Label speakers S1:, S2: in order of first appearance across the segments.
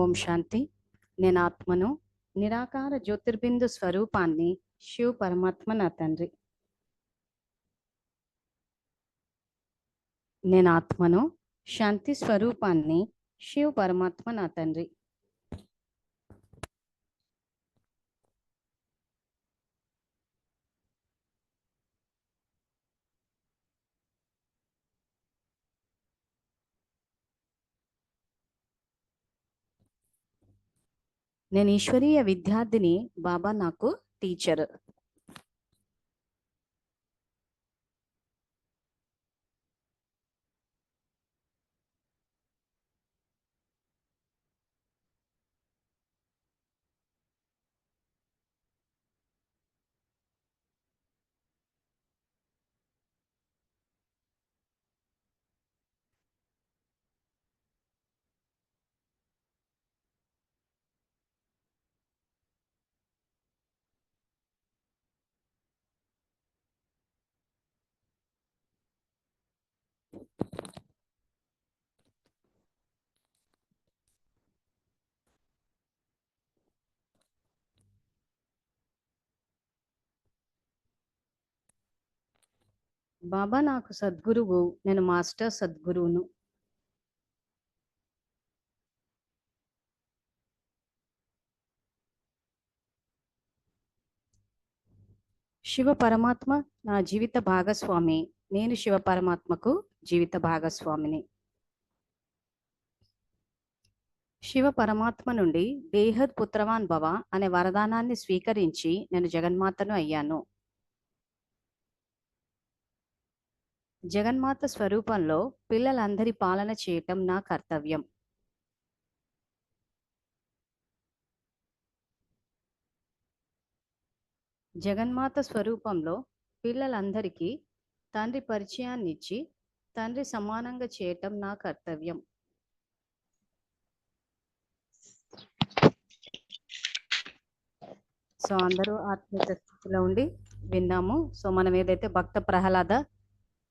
S1: ఓం శాంతి. నేను ఆత్మను, నిరాకార జ్యోతిర్బిందు స్వరూపాన్ని, శివ పరమాత్మ నా తండ్రి. నేను ఆత్మను, శాంతి స్వరూపాన్ని, శివ పరమాత్మ నా తండ్రి. నేను ఈశ్వరీయ విద్యార్థిని, బాబా నాకు టీచర్. బాబా నాకు సద్గురువు, నేను మాస్టర్ సద్గురువును. శివ పరమాత్మ నా జీవిత భాగస్వామి, నేను శివ పరమాత్మకు జీవిత భాగస్వామిని. శివ పరమాత్మ నుండి బేహద్ పుత్రవాన్ భవ అనే వరదానాన్ని స్వీకరించి నేను జగన్మాతను అయ్యాను. జగన్మాత స్వరూపంలో పిల్లలందరి పాలన చేయటం నా కర్తవ్యం. జగన్మాత స్వరూపంలో పిల్లలందరికీ తండ్రి పరిచయాన్ని ఇచ్చి తండ్రి సమానంగా చేయటం నా కర్తవ్యం. సో అందరూ ఆత్మీయ స్థితిలో ఉండి విన్నాము. సో మనం ఏదైతే భక్త ప్రహ్లాద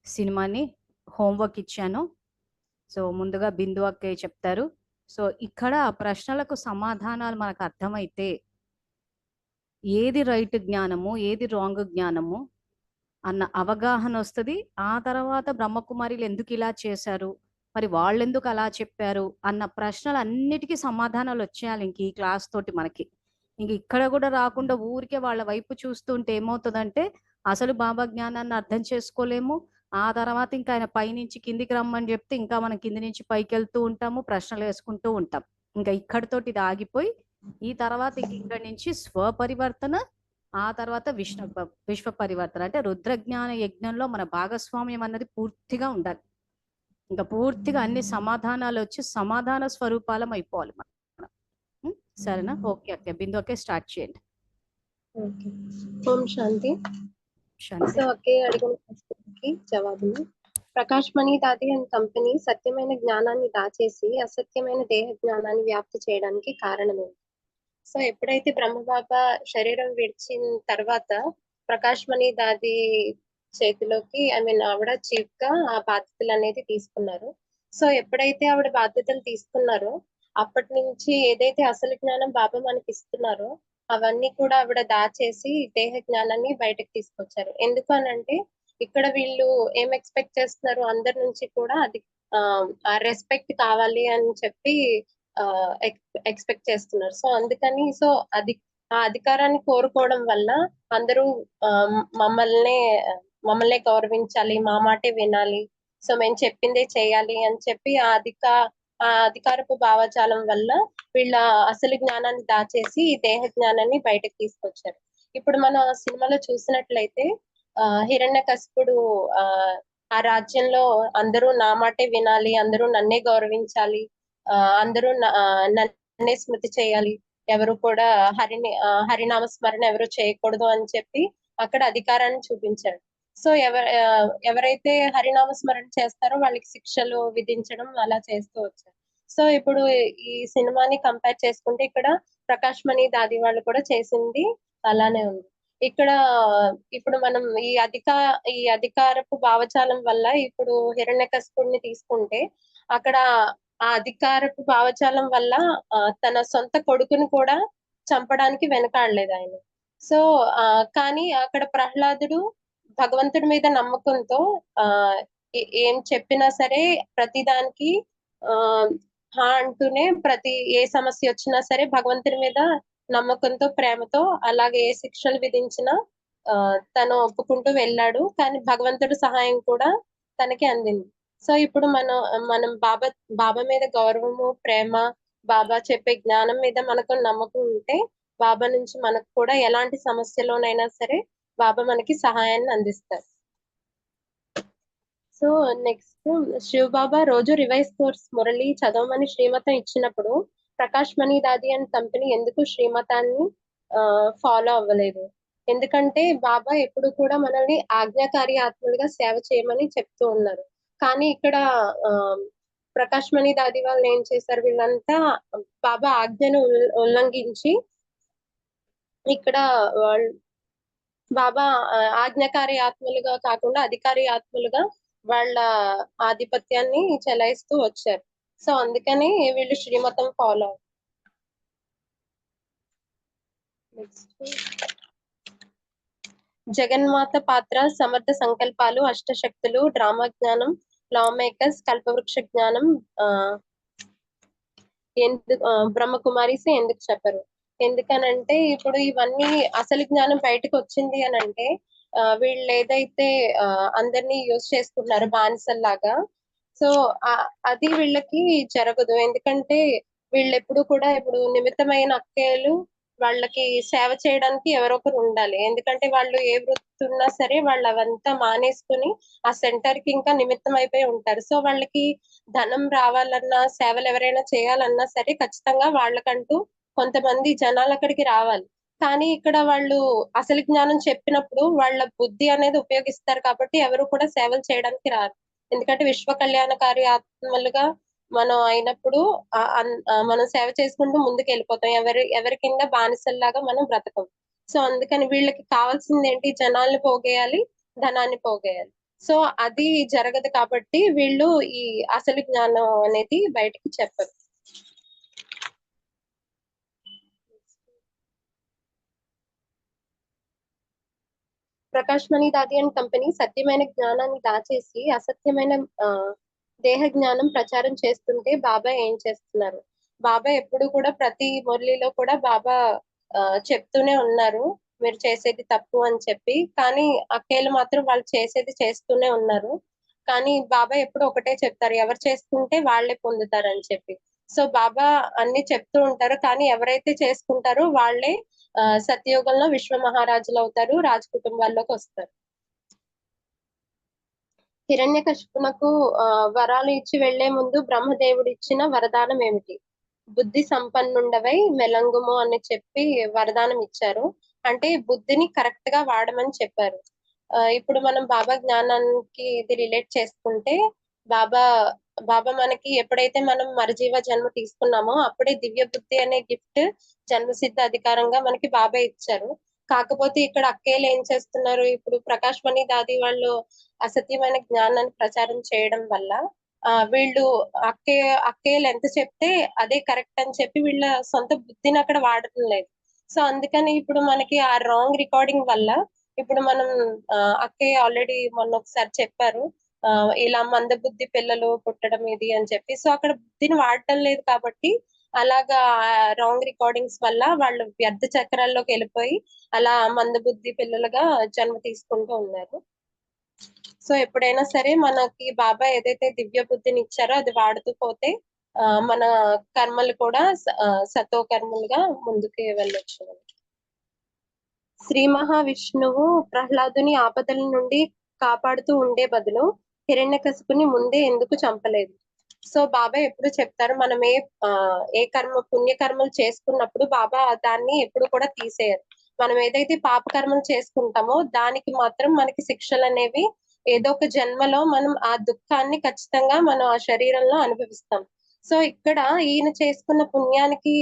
S1: సినిమాని హోంవర్క్ ఇచ్చానో, సో ముందుగా బిందు అక్కయ్య చెప్తారు. సో ఇక్కడ ఆ ప్రశ్నలకు సమాధానాలు మనకు అర్థమైతే ఏది రైట్ జ్ఞానము, ఏది రాంగ్ జ్ఞానము అన్న అవగాహన వస్తుంది. ఆ తర్వాత బ్రహ్మకుమారిలు ఎందుకు ఇలా చేశారు, మరి వాళ్ళు ఎందుకు అలా చెప్పారు అన్న ప్రశ్నలు అన్నిటికీ సమాధానాలు వచ్చేయాలి ఇంక ఈ క్లాస్ తోటి మనకి. ఇంక ఇక్కడ కూడా రాకుండా ఊరికే వాళ్ళ వైపు చూస్తుంటే ఏమవుతుందంటే అసలు బాబా జ్ఞానాన్ని అర్థం చేసుకోలేము. ఆ తర్వాత ఇంకా ఆయన పైనుంచి కిందికి రమ్మని చెప్తే ఇంకా మనం కింది నుంచి పైకి వెళ్తూ ఉంటాము, ప్రశ్నలు వేసుకుంటూ ఉంటాం. ఇంకా ఇక్కడితోటి ఇది ఆగిపోయి ఈ తర్వాత ఇక్కడి నుంచి స్వపరివర్తన, ఆ తర్వాత విశ్వ పరివర్తన అంటే రుద్రజ్ఞాన యజ్ఞంలో మన భాగస్వామ్యం అన్నది పూర్తిగా ఉండాలి. ఇంకా పూర్తిగా అన్ని సమాధానాలు వచ్చి సమాధాన స్వరూపాలం అయిపోవాలి మనం. సరేనా? ఓకే ఓకే బిందు ఓకే స్టార్ట్ చేయండి.
S2: ఓకే. ఓం శాంతి.
S1: శాంతి.
S2: సో ఓకే, అడిగిన ప్రశ్నకి జవాబులు. ప్రకాష్ మణి దాది అండ్ కంపెనీ సత్యమైన జ్ఞానాన్ని దాచేసి అసత్యమైన దేహ జ్ఞానాన్ని వ్యాప్తి చేయడానికి కారణమే. సో ఎప్పుడైతే బ్రహ్మబాబా శరీరం విడిచిన తర్వాత ప్రకాష్ మణి దాది చేతిలోకి ఆవిడ చీఫ్ గా ఆ బాధ్యతలు అనేది తీసుకున్నారు. సో ఎప్పుడైతే ఆవిడ బాధ్యతలు తీసుకున్నారో అప్పటి నుంచి ఏదైతే అసలు జ్ఞానం బాబా మనకి ఇస్తున్నారో అవన్నీ కూడా ఆవిడ దాచేసి దేహ జ్ఞానాన్ని బయటకు తీసుకొచ్చారు. ఎందుకు అనంటే ఇక్కడ వీళ్ళు ఏం ఎక్స్పెక్ట్ చేస్తున్నారు, అందరి నుంచి కూడా అది ఆ రెస్పెక్ట్ కావాలి అని చెప్పి ఎక్స్పెక్ట్ చేస్తున్నారు. సో అందుకని సో అది ఆ అధికారాన్ని కోరుకోవడం వల్ల అందరూ మమ్మల్నే గౌరవించాలి, మా మాటే వినాలి, సో మేము చెప్పిందే చేయాలి అని చెప్పి ఆ అధికారపు భావజాలం వల్ల వీళ్ళ అసలు జ్ఞానాన్ని దాచేసి ఈ దేహ జ్ఞానాన్ని బయటకు తీసుకొచ్చారు. ఇప్పుడు మనం ఆ సినిమాలో చూసినట్లయితే హిరణ్యకశిపుడు ఆ రాజ్యంలో అందరూ నా మాటే వినాలి, అందరూ నన్నే గౌరవించాలి, అందరూ నన్నే స్మృతి చేయాలి, ఎవరు కూడా హరినామ స్మరణ ఎవరు చేయకూడదు అని చెప్పి అక్కడ అధికారాన్ని చూపించాడు. సో ఎవరైతే హరినామ స్మరణ చేస్తారో వాళ్ళకి శిక్షలు విధించడం అలా చేస్తూ వచ్చారు. సో ఇప్పుడు ఈ సినిమాని కంపేర్ చేసుకుంటే ఇక్కడ ప్రకాష్ మణి దాది వాళ్ళు కూడా చేసింది అలానే ఉంది. ఇక్కడ ఇప్పుడు మనం ఈ అధికారపు భావజాలం వల్ల ఇప్పుడు హిరణ్యకశిపుడిని తీసుకుంటే అక్కడ ఆ అధికారపు భావజాలం వల్ల తన సొంత కొడుకుని కూడా చంపడానికి వెనకాడలేదు ఆయన. సో కానీ అక్కడ ప్రహ్లాదుడు భగవంతుడి మీద నమ్మకంతో ఏం చెప్పినా సరే ప్రతిదానికి హా అంటూనే ఏ సమస్య వచ్చినా సరే భగవంతుడి మీద నమ్మకంతో, ప్రేమతో అలాగే ఏ శిక్షలు విధించినా తను ఒప్పుకుంటూ వెళ్ళాడు. కానీ భగవంతుడి సహాయం కూడా తనకి అందింది. సో ఇప్పుడు మనం బాబా మీద గౌరవము, ప్రేమ, బాబా చెప్పే జ్ఞానం మీద మనకు నమ్మకం ఉంటే బాబా నుంచి మనకు కూడా ఎలాంటి సమస్యలోనైనా సరే బాబా మనకి సహాయాన్ని అందిస్తారు. సో నెక్స్ట్ శివబాబా రోజు రివైజ్ కోర్స్ మురళి చదవమని శ్రీమతం ఇచ్చినప్పుడు ప్రకాష్ మణి దాది అండ్ కంపెనీ ఎందుకు శ్రీమతాన్ని ఫాలో అవ్వలేదు? ఎందుకంటే బాబా ఎప్పుడు కూడా మనల్ని ఆజ్ఞాకారి ఆత్మలుగా సేవ చేయమని చెప్తూ ఉన్నారు. కానీ ఇక్కడ ప్రకాష్ మణి దాది వాళ్ళు ఏం చేశారు, వీళ్ళంతా బాబా ఆజ్ఞను ఉల్లంఘించి ఇక్కడ బాబా ఆజ్ఞాకారి ఆత్మలుగా కాకుండా అధికారి ఆత్మలుగా వాళ్ళ ఆధిపత్యాన్ని చెలాయిస్తూ వచ్చారు. సో అందుకని వీళ్ళు శ్రీమతం ఫాలో. జగన్మాత పాత్ర, సమర్థ సంకల్పాలు, అష్టశక్తులు, డ్రామా జ్ఞానం, లా మేకర్స్, కల్పవృక్ష జ్ఞానం ఎందుకు బ్రహ్మకుమారిస్ ఎందుకు చెప్పరు? ఎందుకనంటే ఇప్పుడు ఇవన్నీ అసలు జ్ఞానం బయటకు వచ్చింది అని అంటే వీళ్ళు ఏదైతే అందరినీ యూజ్ చేసుకుంటున్నారో బానిసల్లాగా, సో అది వీళ్ళకి జరగదు. ఎందుకంటే వీళ్ళు ఎప్పుడు కూడా ఇప్పుడు నిమిత్తమైన అక్కలు వాళ్ళకి సేవ చేయడానికి ఎవరో ఒకరు ఉండాలి. ఎందుకంటే వాళ్ళు ఏ వృత్తి ఉన్నా సరే వాళ్ళు అవంతా మానేసుకుని ఆ సెంటర్ కి ఇంకా నిమిత్తం అయిపోయి ఉంటారు. సో వాళ్ళకి ధనం రావాలన్నా, సేవలు ఎవరైనా చేయాలన్నా సరే ఖచ్చితంగా వాళ్ళకంటూ కొంతమంది జనాలు అక్కడికి రావాలి. కానీ ఇక్కడ వాళ్ళు అసలు జ్ఞానం చెప్పినప్పుడు వాళ్ళ బుద్ధి అనేది ఉపయోగిస్తారు కాబట్టి ఎవరు కూడా సేవలు చేయడానికి రారు. ఎందుకంటే విశ్వ కళ్యాణకారి ఆత్మలుగా మనం అయినప్పుడు మనం సేవ చేసుకుంటూ ముందుకు వెళ్ళిపోతాం. ఎవరి కింద బానిసల్లాగా మనం బ్రతకం. సో అందుకని వీళ్ళకి కావాల్సింది ఏంటి, జనాల్ని పోగేయాలి, ధనాన్ని పోగేయాలి. సో అది జరగదు కాబట్టి వీళ్ళు ఈ అసలు జ్ఞానం అనేది బయటికి చెప్పరు. ప్రకాష్ మణి దాది అండ్ కంపెనీ సత్యమైన జ్ఞానాన్ని దాచేసి అసత్యమైన దేహ జ్ఞానం ప్రచారం చేస్తుంటే బాబా ఏం చేస్తున్నారు? బాబా ఎప్పుడు కూడా ప్రతి మురళిలో కూడా బాబా చెప్తూనే ఉన్నారు మీరు చేసేది తప్పు అని చెప్పి. కానీ అక్కేలు మాత్రం వాళ్ళు చేసేది చేస్తూనే ఉన్నారు. కానీ బాబా ఎప్పుడు ఒకటే చెప్తారు, ఎవరు చేసుకుంటే వాళ్ళే పొందుతారని చెప్పి. సో బాబా అన్ని చెప్తూ ఉంటారు, కానీ ఎవరైతే చేసుకుంటారో వాళ్ళే సత్యయుగంలో విశ్వ మహారాజులు అవుతారు, రాజ కుటుంబాల్లోకి వస్తారు. హిరణ్యకశిపునకు వరాలు ఇచ్చి వెళ్లే ముందు బ్రహ్మదేవుడు ఇచ్చిన వరదానం ఏమిటి? బుద్ధి సంపన్నుండవై మెలంగుము అని చెప్పి వరదానం ఇచ్చారు. అంటే బుద్ధిని కరెక్ట్ గా వాడమని చెప్పారు. ఇప్పుడు మనం బాబా జ్ఞానానికి ఇది రిలేట్ చేసుకుంటే బాబా బాబా మనకి ఎప్పుడైతే మనం మరజీవ జన్మ తీసుకున్నామో అప్పుడే దివ్య బుద్ధి అనే గిఫ్ట్ జన్మసిద్ధ అధికారంగా మనకి బాబా ఇచ్చారు. కాకపోతే ఇక్కడ అక్కేలు ఏం చేస్తున్నారు, ఇప్పుడు ప్రకాష్ మణి దాది వాళ్ళు అసత్యమైన జ్ఞానాన్ని ప్రచారం చేయడం వల్ల వీళ్ళు అక్కేలు ఎంత చెప్తే అదే కరెక్ట్ అని చెప్పి వీళ్ళ సొంత బుద్ధిని అక్కడ వాడటం లేదు. సో అందుకని ఇప్పుడు మనకి ఆ రాంగ్ రికార్డింగ్ వల్ల ఇప్పుడు మనం అక్కయ్య ఆల్రెడీ మొన్న ఒకసారి చెప్పారు ఇలా మందబుద్ధి పిల్లలు పుట్టడం ఇది అని చెప్పి. సో అక్కడ బుద్ధిని వాడటం లేదు కాబట్టి అలాగా రాంగ్ రికార్డింగ్స్ వల్ల వాళ్ళు వ్యర్థ చక్రాల్లోకి వెళ్ళిపోయి అలా మందబుద్ధి పిల్లలుగా జన్మ తీసుకుంటూ ఉన్నారు. సో ఎప్పుడైనా సరే మనకి బాబా ఏదైతే దివ్య బుద్ధిని ఇచ్చారో అది వాడుతూ పోతే మన కర్మలు కూడా సతో కర్మలుగా ముందుకు వెళ్ళొచ్చు. శ్రీ మహావిష్ణువు ప్రహ్లాదుని ఆపదల నుండి కాపాడుతూ ఉండే బదులు హిరణ్యకశిపుని ముందే ఎందుకు చంపలేదు? సో బాబా ఎప్పుడు చెప్తారు, మనం ఏ పుణ్యకర్మలు చేసుకున్నప్పుడు బాబా దాన్ని ఎప్పుడు కూడా తీసేయరు. మనం ఏదైతే పాప కర్మలు చేసుకుంటామో దానికి మాత్రం మనకి శిక్షలు అనేవి ఏదో ఒక జన్మలో మనం ఆ దుఃఖాన్ని ఖచ్చితంగా మనం ఆ శరీరంలో అనుభవిస్తాం. సో ఇక్కడ ఈయన చేసుకున్న పుణ్యానికి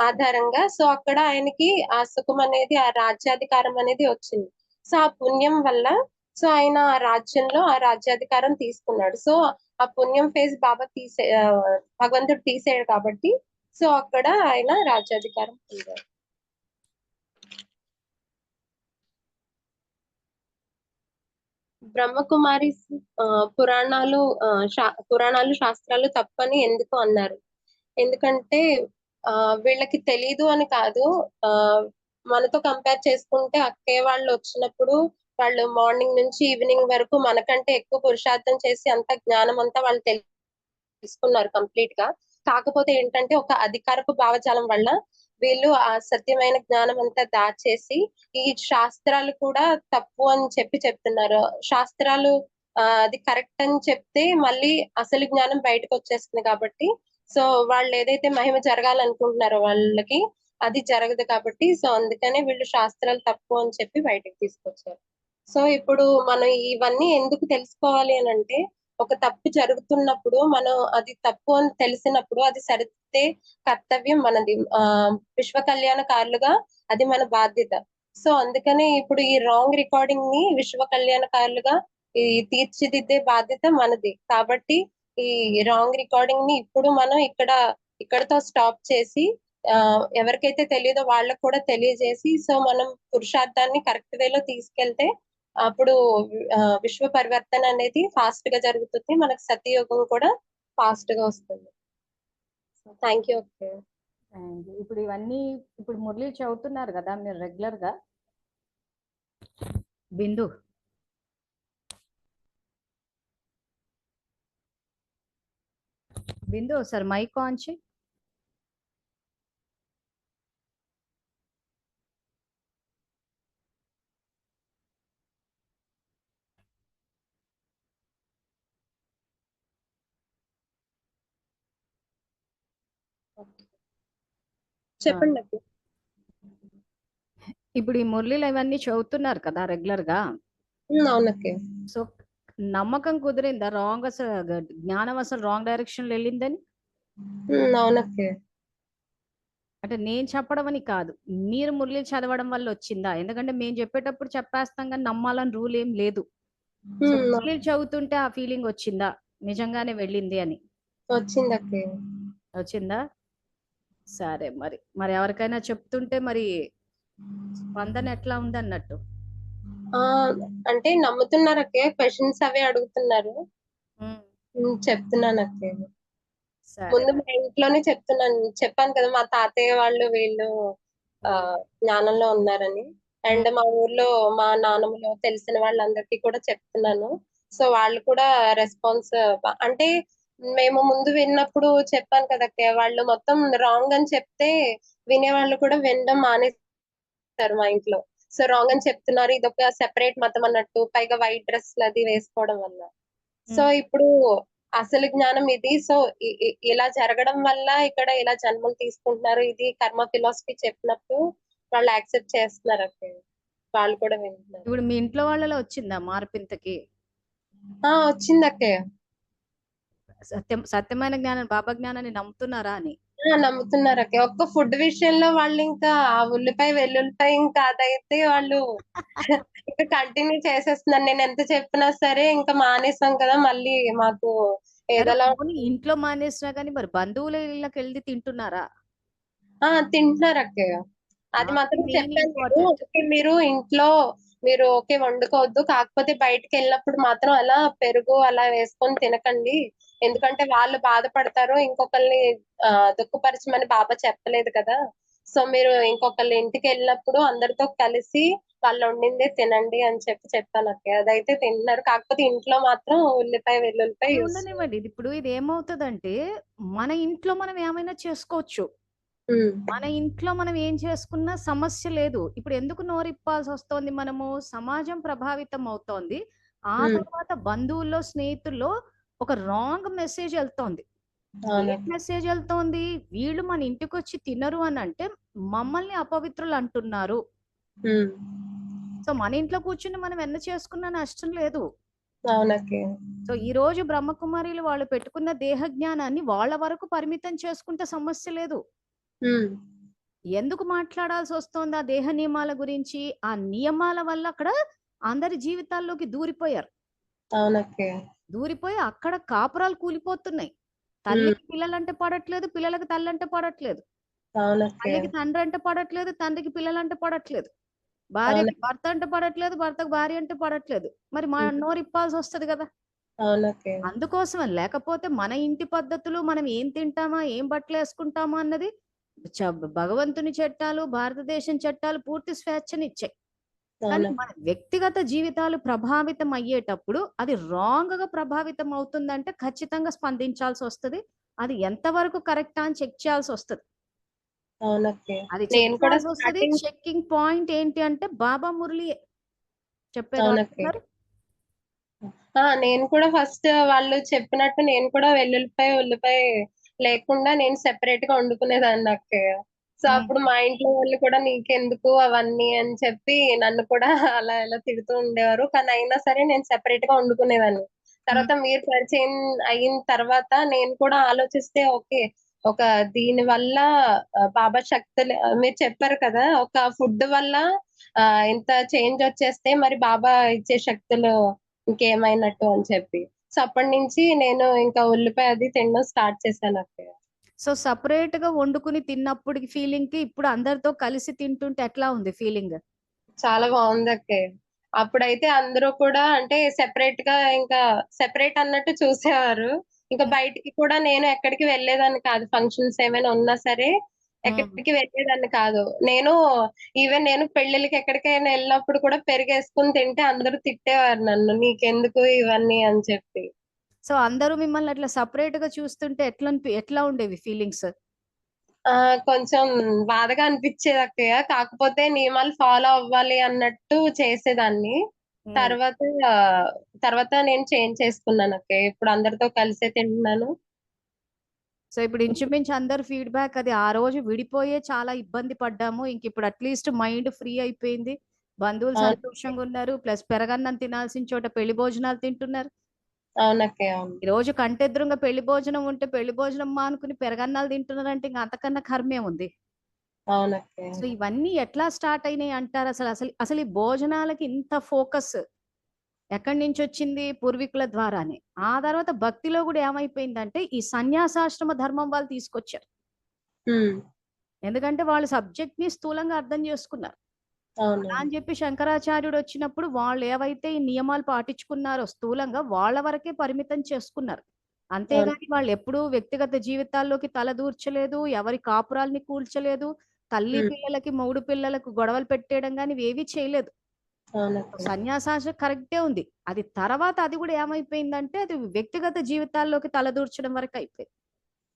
S2: ఆధారంగా సో అక్కడ ఆయనకి ఆ సుఖం అనేది ఆ రాజ్యాధికారం అనేది వచ్చింది. సో ఆ పుణ్యం వల్ల సో ఆయన ఆ రాజ్యంలో ఆ రాజ్యాధికారం తీసుకున్నాడు. సో ఆ పుణ్యం ఫేజ్ బాబా భగవంతుడు తీసేయడు కాబట్టి సో అక్కడ ఆయన రాజ్యాధికారం పొందారు. బ్రహ్మకుమారి పురాణాలు పురాణాలు శాస్త్రాలు తప్పని ఎందుకు అన్నారు? ఎందుకంటే ఆ వీళ్ళకి తెలీదు అని కాదు. ఆ మనతో కంపేర్ చేసుకుంటే అక్కయ్య వాళ్ళు వచ్చినప్పుడు వాళ్ళు మార్నింగ్ నుంచి ఈవినింగ్ వరకు మనకంటే ఎక్కువ పురుషార్థం చేసి అంత జ్ఞానం అంతా వాళ్ళు తెలుసుకున్నారు కంప్లీట్ గా. కాకపోతే ఏంటంటే ఒక అధికారపు భావజాలం వల్ల వీళ్ళు ఆ సత్యమైన జ్ఞానం అంతా దాచేసి ఈ శాస్త్రాలు కూడా తప్పు అని చెప్తున్నారు. శాస్త్రాలు అది కరెక్ట్ అని చెప్తే మళ్ళీ అసలు జ్ఞానం బయటకు వచ్చేస్తుంది కాబట్టి సో వాళ్ళు ఏదైతే మహిమ జరగాలనుకుంటున్నారో వాళ్ళకి అది జరగదు కాబట్టి సో అందుకనే వీళ్ళు శాస్త్రాలు తప్పు అని చెప్పి బయటకు తీసుకొచ్చారు. సో ఇప్పుడు మనం ఇవన్నీ ఎందుకు తెలుసుకోవాలి అని అంటే ఒక తప్పు జరుగుతున్నప్పుడు మనం అది తప్పు అని తెలిసినప్పుడు అది సరిదిద్దే కర్తవ్యం మనది. విశ్వ కళ్యాణకారులుగా అది మన బాధ్యత. సో అందుకనే ఇప్పుడు ఈ రాంగ్ రికార్డింగ్ ని విశ్వ కళ్యాణకారులుగా ఈ తీర్చిదిద్దే బాధ్యత మనది. కాబట్టి ఈ రాంగ్ రికార్డింగ్ ని ఇప్పుడు మనం ఇక్కడతో స్టాప్ చేసి ఎవరికైతే తెలియదో వాళ్ళకు కూడా తెలియజేసి సో మనం పురుషార్థాన్ని కరెక్ట్ వేలో తీసుకెళ్తే అప్పుడు విశ్వ పరివర్తన అనేది ఫాస్ట్ గా జరుగుతుంది. మనకు సత్యయుగం కూడా ఫాస్ట్ గా వస్తుంది. Thank you. ఓకే,
S1: ఇప్పుడు ఇవన్నీ ఇప్పుడు మురళి చదువుతున్నారు కదా మీరు రెగ్యులర్ గా? బిందు బిందు ఒకసారి మైక్ ఆన్ చేయి.
S2: చెప్పండి అక్క.
S1: ఇప్పుడు ఈ మురళిలు ఇవన్నీ చదువుతున్నారు కదా రెగ్యులర్ గా?
S2: అవునక్క.
S1: సో నమ్మకం కుదిరిందా రాంగ్ అసలు జ్ఞానం అసలు రాంగ్ డైరెక్షన్ లో వెళ్ళిందని?
S2: అవునక్క.
S1: అంటే నేను చెప్పడం అని కాదు, మీరు మురళి చదవడం వల్ల వచ్చిందా? ఎందుకంటే మేము చెప్పేటప్పుడు చెప్పేస్తాం కానీ నమ్మాలని రూల్ ఏం లేదు. సో మురళి చదువుతుంటే ఆ ఫీలింగ్ వచ్చిందా నిజంగానే వెళ్ళింది అని?
S2: వచ్చిందక్క.
S1: వచ్చిందా? సరే, మరి ఎవరికైనా చెప్తుంటే మరి స్పందన ఎట్లా ఉంది అన్నట్టు?
S2: అంటే నమ్ముతున్నారక్క, క్వశ్చన్స్ అవి అడుగుతున్నారు. చెప్తున్నాను అక్క. ముందు మా ఇంట్లోనే చెప్పాను కదా మా తాతయ్య వాళ్ళు వీళ్ళు జ్ఞానంలో ఉన్నారని. అండ్ మా ఊర్లో మా నాన్నమ్మలో తెలిసిన వాళ్ళందరికీ కూడా చెప్తున్నాను. సో వాళ్ళు కూడా రెస్పాన్స్ అంటే మేము ముందు విన్నప్పుడు చెప్పాను కదక్క, వాళ్ళు మొత్తం రాంగ్ అని చెప్తే వినేవాళ్ళు కూడా వినడం మానేస్తారు మా ఇంట్లో. సో రాంగ్ అని చెప్తున్నారు, ఇది ఒక సెపరేట్ మతం అన్నట్టు, పైగా వైట్ డ్రెస్ అది వేసుకోవడం వల్ల. సో ఇప్పుడు అసలు జ్ఞానం ఇది. సో ఇలా జరగడం వల్ల ఇక్కడ ఇలా జన్మలు తీసుకుంటున్నారు, ఇది కర్మ ఫిలాసఫీ చెప్పినప్పుడు వాళ్ళు యాక్సెప్ట్ చేస్తున్నారు అక్క. వాళ్ళు కూడా వింటున్నారు.
S1: ఇప్పుడు మీ ఇంట్లో వాళ్ళలో వచ్చిందా మార్పు ఇంతకి?
S2: వచ్చింది అక్కయ్య.
S1: సత్యమైన జ్ఞానం బాబా జ్ఞానాన్ని నమ్ముతున్నారా అని?
S2: నమ్ముతున్నారు అక్క. ఒక్క ఫుడ్ విషయంలో వాళ్ళు ఇంకా ఆ ఉల్లిపాయ వెల్లుల్లిపాయ ఇంకా అదైతే వాళ్ళు ఇంకా కంటిన్యూ చేసేస్తున్నారు. నేను ఎంత చెప్పినా సరే ఇంకా మానేసాం కదా మళ్ళీ మాకు ఏదోలా.
S1: ఇంట్లో మానేసినా కానీ మరి బంధువుల ఇళ్ళకి వెళ్ళి తింటున్నారా?
S2: తింటున్నారు అక్కయ్య. అది మాత్రం చెప్పాను. మీరు ఇంట్లో మీరు ఓకే వండుకోవద్దు, కాకపోతే బయటకు వెళ్ళినప్పుడు మాత్రం అలా పెరుగు అలా వేసుకొని తినకండి, ఎందుకంటే వాళ్ళు బాధపడతారు, ఇంకొకరిని దుఃఖపరచమని బాబా చెప్పలేదు కదా. సో మీరు ఇంకొకళ్ళ ఇంటికి వెళ్ళినప్పుడు అందరితో కలిసి వాళ్ళు వండిందే తినండి అని చెప్పాను అక్క. అదైతే తింటున్నారు, కాకపోతే ఇంట్లో మాత్రం ఉల్లిపాయ వెల్లుల్లిపాయ
S1: ఉండనివ్వండి. ఇప్పుడు ఇది ఏమవుతుందంటే మన ఇంట్లో మనం ఏమైనా చేసుకోవచ్చు, మన ఇంట్లో మనం ఏం చేసుకున్నా సమస్య లేదు. ఇప్పుడు ఎందుకు నోరిప్పాల్సి వస్తోంది? మనము సమాజం ప్రభావితం అవుతోంది, ఆ తర్వాత బంధువుల్లో స్నేహితుల్లో ఒక రాంగ్ మెసేజ్ వెళ్తోంది. ఏం మెసేజ్ వెళ్తోంది? వీళ్ళు మన ఇంటికి వచ్చి తినరు అని అంటే మమ్మల్ని అపవిత్రులు అంటున్నారు. సో మన ఇంట్లో కూర్చుని మనం ఎన్న చేసుకున్నా నష్టం లేదు. సో ఈ రోజు బ్రహ్మకుమారిలు వాళ్ళు పెట్టుకున్న దేహ జ్ఞానాన్ని వాళ్ళ వరకు పరిమితం చేసుకుంటే సమస్య లేదు. ఎందుకు మాట్లాడాల్సి వస్తోంది ఆ దేహ నియమాల గురించి? ఆ నియమాల వల్ల అక్కడ అందరి జీవితాల్లోకి దూరిపోయారు. దూరిపోయి అక్కడ కాపురాలు కూలిపోతున్నాయి. తల్లికి పిల్లలంటే పడట్లేదు, పిల్లలకి తల్లి అంటే పడట్లేదు.
S2: అవునక్క.
S1: తల్లికి తండ్రి అంటే పడట్లేదు, తండ్రికి పిల్లలంటే పడట్లేదు. భార్యకి
S2: అవునక్క.
S1: భర్త అంటే పడట్లేదు, భర్తకు భార్య అంటే పడట్లేదు. మరి మా నోరిప్పాల్సి వస్తది కదా!
S2: అవునక్క.
S1: అందుకోసమే లేకపోతే మన ఇంటి పద్ధతులు, మనం ఏం తింటామా, ఏం బట్టలేసుకుంటామా అన్నది భగవంతుని చట్టాలు, భారతదేశం చట్టాలు పూర్తి స్వేచ్ఛనిచ్చాయి. కానీ
S2: అవునక్క.
S1: మన వ్యక్తిగత జీవితాలు ప్రభావితం అయ్యేటప్పుడు అది రాంగ్ గా ప్రభావితం అవుతుందంటే ఖచ్చితంగా స్పందించాల్సి వస్తది. అది ఎంతవరకు కరెక్టా అని చెక్ చేయాల్సి వస్తది.
S2: అవునక్క.
S1: అది చెక్
S2: నేను కూడా
S1: చేయాల్సి వస్తది.
S2: స్టార్టింగ్.
S1: చెక్కింగ్ పాయింట్ ఏంటి అంటే బాబా మురళియే చెప్పేది
S2: అవునక్క.
S1: అంటున్నారు.
S2: నేను కూడా ఫస్ట్ వాళ్ళు చెప్పినట్టు నేను కూడా వెల్లుల్లిపాయ, ఉల్లిపాయ లేకుండా నేను సెపరేట్ గా వండుకునేదాన్ని అక్కయ్య. సో, అప్పుడు మా ఇంట్లో వాళ్ళు కూడా నీకెందుకు అవన్నీ అని చెప్పి నన్ను కూడా అలా ఇలా తిడుతూ ఉండేవారు. కానీ అయినా సరే నేను సెపరేట్ గా వండుకునేదాన్ని. తర్వాత మీరు పరిచయం అయిన తర్వాత నేను కూడా ఆలోచిస్తే ఓకే. ఒక దీని వల్ల బాబా శక్తులు మీరు చెప్పారు కదా! ఒక ఫుడ్ వల్ల ఇంత చేంజ్ వచ్చేస్తే మరి బాబా ఇచ్చే శక్తులు ఇంకేమైనట్టు అని చెప్పి. సో, అప్పటినుంచి నేను ఇంకా ఉల్లిపాయ అది తినడం స్టార్ట్ చేశాను అక్కయ్య.
S1: సో సపరేట్ గా వండుకుని తిన్నప్పటికి ఫీలింగ్ కి ఇప్పుడు అందరితో కలిసి తింటుంటే ఎట్లా ఉంది ఫీలింగ్?
S2: చాలా బావుందక్కయ్య. అప్పుడైతే అందరూ కూడా అంటే సెపరేట్‌గా ఇంకా సెపరేట్ అన్నట్టు చూసేవారు. ఇంకా బయటికి కూడా నేను ఎక్కడికి వెళ్ళేదాన్ని కాదు. ఫంక్షన్స్ ఏమైనా ఉన్నా సరే ఎక్కడికి వెళ్ళేదాన్ని కాదు. నేను పెళ్ళిళ్ళకి ఎక్కడికైనా ఎళ్ళినప్పుడు కూడా పెరుగేసుకొని తింటే అందరూ తిట్టేవారు నన్ను. "నీకెందుకు ఇవన్నీ" అని చెప్పి.
S1: సో అందరూ మిమ్మల్ని అట్లా సపరేట్ గా చూస్తుంటే ఎట్లా ఉండేవి ఫీలింగ్స్?
S2: కొంచెం బాధగా అనిపిచ్చేదక్కయ్య. కాకపోతే నియమాలు ఫాలో అవ్వాలి అన్నట్టు చేసేదాన్ని. తర్వాత తర్వాత నేను చేంజ్ చేసుకున్నానక్కయ్య. ఇప్పుడు అందరితో కలిసే తింటున్నాను.
S1: సో ఇప్పుడు ఇంచుమించు అందరు ఫీడ్‌బ్యాక్ అది ఆ రోజు విడిపోయే చాలా ఇబ్బంది పడ్డాము. ఇంకిప్పుడు అట్‌లీస్ట్ మైండ్ ఫ్రీ అయిపోయింది. బంధువులు
S2: అవునక్కయ్య.
S1: సంతోషంగున్నారు. ప్లస్ పెరగన్నం తినాల్సిన చోట పెళ్లి భోజనాలు తింటున్నారు.
S2: అవునక్కయ్య. అవును.
S1: ఈ రోజు కంటెదురుంగా పెళ్లి భోజనం ఉంటే పెళ్లి భోజనం మానుకుని పెరగన్నాలు తింటున్నారంటే ఇంక అంతకన్నా కర్మేముంది.
S2: అవునక్కయ్య.
S1: సో ఇవన్నీ ఎట్లా స్టార్ట్ అయినాయి అంటారు అసలు ఈ భోజనాలకి ఇంత ఫోకస్ ఎక్కడి నుంచి వచ్చింది? పూర్వీకుల ద్వారానే. ఆ తర్వాత భక్తిలో కూడా ఏమైపోయిందంటే ఈ సన్యాసాశ్రమ ధర్మం వాళ్ళు తీసుకొచ్చారు.
S2: హ్మ్.
S1: ఎందుకంటే వాళ్ళు సబ్జెక్ట్ ని స్థూలంగా అర్థం చేసుకున్నారు. అలా
S2: అవునండి.
S1: అని చెప్పి శంకరాచార్యుడు వచ్చినప్పుడు వాళ్ళు ఏవైతే ఈ నియమాలు పాటించుకున్నారో స్థూలంగా వాళ్ళ వరకే పరిమితం చేసుకున్నారు.
S2: అవును.
S1: అంతేగాని వాళ్ళు ఎప్పుడూ వ్యక్తిగత జీవితాల్లోకి తలదూర్చలేదు. ఎవరి కాపురాల్ని కూల్చలేదు. తల్లి
S2: హ్మ్.
S1: పిల్లలకి, మొగుడు పిల్లలకు గొడవలు పెట్టేయడం గాని ఇవేవీ చేయలేదు.
S2: అవునక్కయ్య.
S1: సన్యాసాశ్రమం కరెక్టే ఉంది. అది తర్వాత అది కూడా ఏమైపోయిందంటే అది వ్యక్తిగత జీవితాల్లోకి తలదూర్చడం వరకు అయిపోయింది.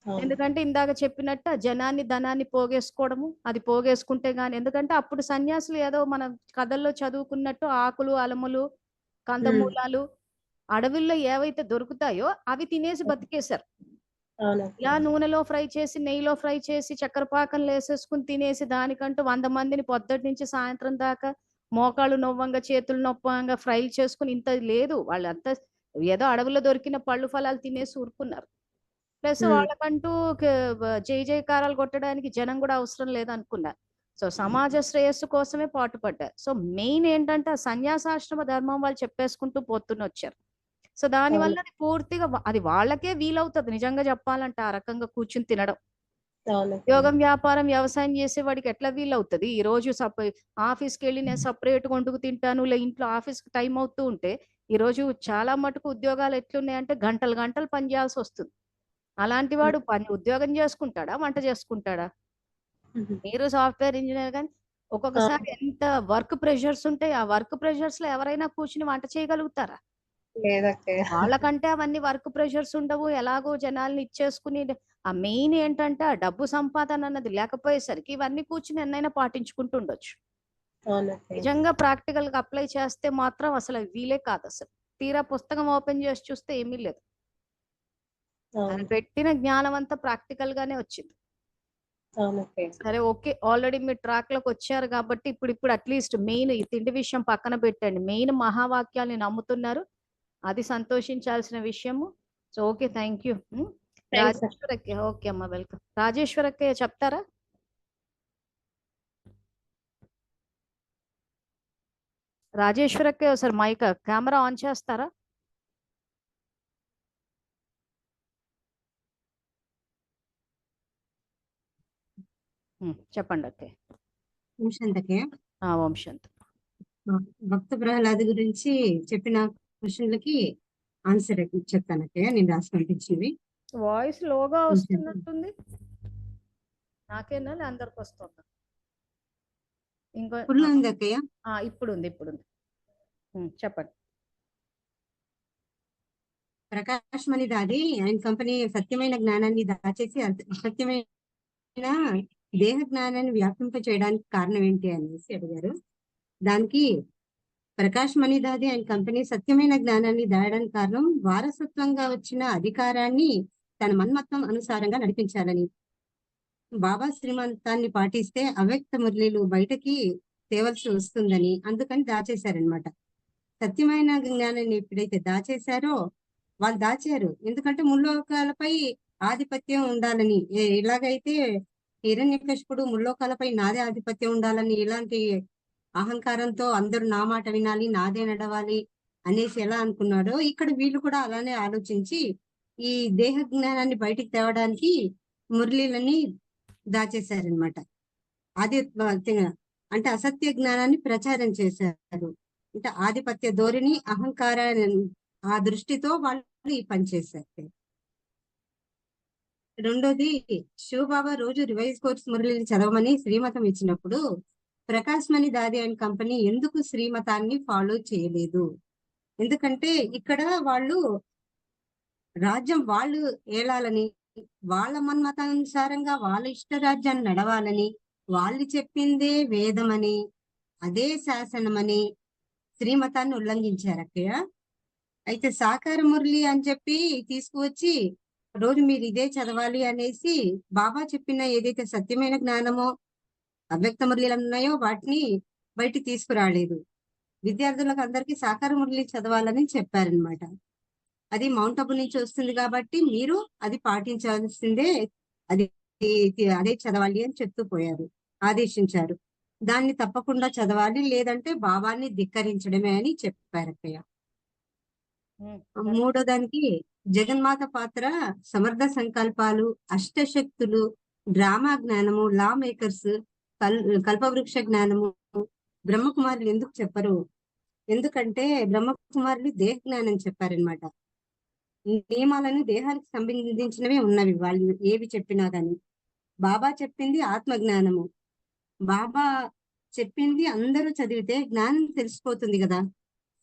S2: అవును.
S1: ఎందుకంటే ఇందాక చెప్పినట్టు ఆ జనాన్ని, ధనాన్ని పోగేసుకోవడము. అది పోగేసుకుంటే గాని ఎందుకంటే అప్పుడు సన్యాసులు ఏదో మనం కథల్లో చదువుకున్నట్టు ఆకులు, అలములు,
S2: హ్మ్.
S1: కందమూలాలు అడవుల్లో ఏవైతే దొరుకుతాయో అవి తినేసి బతికేశారు. ఇలా
S2: అవునక్కయ్య.
S1: నూనెలో ఫ్రై చేసి, నెయ్యిలో ఫ్రై చేసి, చక్కెర పాకంలో ఏసేసుకొని తినేసి దానికంటూ 100 మందిని పొద్దుటి నుంచి సాయంత్రం దాకా మోకాళ్ళు నొవ్వంగా, చేతులు నొప్పంగా ఫ్రైలు చేసుకొని ఇంత లేదు. వాళ్ళంతా ఏదో అడవిలో దొరికిన పళ్ళు, ఫలాలు తినేసి ఊరుకున్నారు. ప్లస్
S2: హ్మ్.
S1: వాళ్ళకంటూ క జై జయకారాలు కొట్టడానికి జనం గూడా అవసరం లేదనుకున్నారు. సో, సమాజ శ్రేయస్సు కోసమే పాటుపడ్డారు. సో, మెయిన్ ఏంటంటే ఆ సన్యాసాశ్రమ ధర్మం వాళ్ళు చెప్పేసుకుంటూ పోతున్నొచ్చారు. సో, దానివల్ల
S2: అవును.
S1: అది పూర్తిగా అది వాళ్ళకే వీలవుతది నిజంగా చెప్పాలంటే ఆ రకంగా కూర్చొని తినడం.
S2: అవునక్కయ్య.
S1: ఉద్యోగం, వ్యాపారం, వ్యవసాయం చేసేవాడికి ఎట్లా వీలవుతది? ఈ రోజు ఆఫీస్‌కెళ్ళి నేను సెపరేట్‌గా వండుకు తింటాను. ఇంట్లో ఆఫీస్‌కి టైం అవుతూ ఉంటే, ఈరోజు చాలా మటుకు ఉద్యోగాలు ఎట్లున్నాయంటే గంటలు, గంటలు పని చేయాల్సొస్తుంది. అలాంటి
S2: హ్మ్.
S1: వాడు ఉద్యోగం చేసుకుంటాడా? వంట చేసుకుంటాడా?
S2: హుహు.
S1: మీరు సాఫ్ట్‌వేర్ ఇంజినీర్ గాని ఒక్కొక్కసారి
S2: అవును.
S1: ఎంత వర్క్ ప్రెషర్స్ ఉంటాయి. ఆ వర్క్ ప్రెషర్స్‌లో ఎవరైనా కూర్చొని వంట చేయగలుగుతారా?
S2: లేదక్కయ్య.
S1: వాళ్ళకంటే అవన్నీ వర్క్ ప్రెషర్స్ ఉండవు. ఎలాగో జనాల్ని ఇచ్చేసుకుని ఆ మెయిన్ ఏంటంటే ఆ డబ్బు సంపాదన అన్నది లేకపోయేసరికి ఇవన్నీ కూర్చొని ఎన్నైనా పాటించుకుంటూ ఉండొచ్చు.
S2: అవునక్కయ్య.
S1: నిజంగా ప్రాక్టికల్‌గా అప్లై చేస్తే మాత్రం అసలు అది వీలే కాదసలు. తీరా పుస్తకం ఓపెన్ చేసి చూస్తే ఏమీ లేదు. అది
S2: అవును.
S1: పెట్టిన జ్ఞానం అంతా ప్రాక్టికల్ గానే వచ్చింది.
S2: అవునక్కయ్య.
S1: సరే ఓకే. ఆల్రెడీ మీరు ట్రాక్‌లోకొచ్చారు కాబట్టి ఇప్పుడిప్పుడు అట్‌లీస్ట్ మెయిన్ ఈ తిండి విషయం పక్కన పెట్టండి. మెయిన్ మహావాక్యాల్ని నమ్ముతున్నారు. అది సంతోషించాల్సిన విషయము. So, okay. Thank you. హ్మ్.
S2: థాంక్స్ అక్క.
S1: రాజేశ్వరక్కయ్య ఓకే అమ్మ. వెల్కమ్. రాజేశ్వరక్కయ్య చెప్తారా? రాజేశ్వరక్కయ్య ఒకసారి కెమెరా ఆన్ చేస్తారా? చెప్పండి అక్కయ్య.
S3: నిమిషంతకే
S1: ఓం శాంతి.
S3: భక్త ప్రహ్లాద గురించి చెప్పిన క్వశ్చన్లకి ఆన్సర్ చెప్తానక్కయ్య, నేను రాసి పంపించింది.
S1: వాయిస్ లోగా
S3: కొంచెం
S1: వస్తున్నట్టుంది. నాకేనా లే అందరికి వస్తుందా? ఇంకో
S3: ఫుల్ ఉంది అక్కయ్య.
S1: ఇప్పుడు ఉంది. చెప్పండి.
S3: ప్రకాష్ మణి దాది ఆయన కంపెనీ సత్యమైన జ్ఞానాన్ని దాచేసి అసత్యమైన దేహ జ్ఞానాన్ని వ్యాపింప చేయడానికి కారణం ఏంటి అనేసి అడిగారు. దానికి ప్రకాష్ మణి దాది ఆయన కంపెనీ సత్యమైన జ్ఞానాన్ని దాయడానికి కారణం వారసత్వంగా వచ్చిన అధికారాన్ని తన మన్మత్వం అనుసారంగా నడిపించాలని. బాబా శ్రీమంతాన్ని పాటిస్తే అవ్యక్త మురళీలు బయటకి తేవలసి వస్తుందని అందుకని దాచేశారనమాట. సత్యమైన జ్ఞానాన్ని ఎప్పుడైతే దాచేశారో వాళ్ళు దాచారు, ఎందుకంటే ముల్లోకాలపై ఆధిపత్యం ఉండాలని. ఇలాగైతే హిరణ్యకశిపుడు ముల్లోకాలపై నాదే ఆధిపత్యం ఉండాలని ఇలాంటి అహంకారంతో అందరూ నా మాట వినాలి, నాదే నడవాలి అనేసి ఎలా అనుకున్నాడో ఇక్కడ వీళ్ళు కూడా అలానే ఆలోచించి ఈ దేహ జ్ఞానాన్ని బయటికి తేవడానికి మురళీలని దాచేశారనమాట. అది అంటే అసత్య జ్ఞానాన్ని ప్రచారం చేశారు. అంటే ఆధిపత్య ధోరణి, అహంకారాన్ని ఆ దృష్టితో వాళ్ళు ఈ పని చేశారు. రెండోది, శివబాబా రోజు రివైజ్ కోర్స్ మురళిని చదవమని శ్రీమతం ఇచ్చినప్పుడు ప్రకాష్ మణి దాది అండ్ కంపెనీ ఎందుకు శ్రీమతాన్ని ఫాలో చేయలేదు? ఎందుకంటే ఇక్కడ వాళ్ళు రాజ్యం వాళ్ళు ఏలాలని, వాళ్ళ మన్మతానుసారంగా వాళ్ళ ఇష్ట రాజ్యాన్ని నడవాలని, వాళ్ళు చెప్పిందే వేదమని, అదే శాసనమని శ్రీమతాన్ని ఉల్లంఘించారు అక్కయ్య. అయితే సాకార మురళి అని చెప్పి తీసుకువచ్చి రోజు మీరు ఇదే చదవాలి అనేసి బాబా చెప్పిన ఏదైతే సత్యమైన జ్ఞానమో అవ్యక్త మురళీలు ఉన్నాయో వాటిని బయటికి తీసుకురాలేదు. విద్యార్థులకు అందరికీ సాకార మురళి చదవాలని చెప్పారనమాట. అది మౌంట్ అబు నుంచి వస్తుంది కాబట్టి మీరు అది పాటించాల్సిందే, అదే చదవాలి అని చెప్తూ పోయారు, ఆదేశించారు. దాన్ని తప్పకుండా చదవాలి, లేదంటే బాబాని ధిక్కరించడమే అని చెప్పారు అక్కయ్య. మూడో దానికి జగన్మాత పాత్ర, సమర్థ సంకల్పాలు, అష్టశక్తులు, డ్రామా జ్ఞానము, లా మేకర్స్, కల్పవృక్ష జ్ఞానము బ్రహ్మకుమారులు ఎందుకు చెప్పరు? ఎందుకంటే బ్రహ్మకుమారులు దేహ జ్ఞానం చెప్పారనమాట. నియమాలను దేహానికి సంబంధించినవే ఉన్నవి వాళ్ళు ఏవి చెప్పినా కానీ. బాబా చెప్పింది ఆత్మ జ్ఞానము. బాబా చెప్పింది అందరూ చదివితే జ్ఞానం తెలిసిపోతుంది కదా.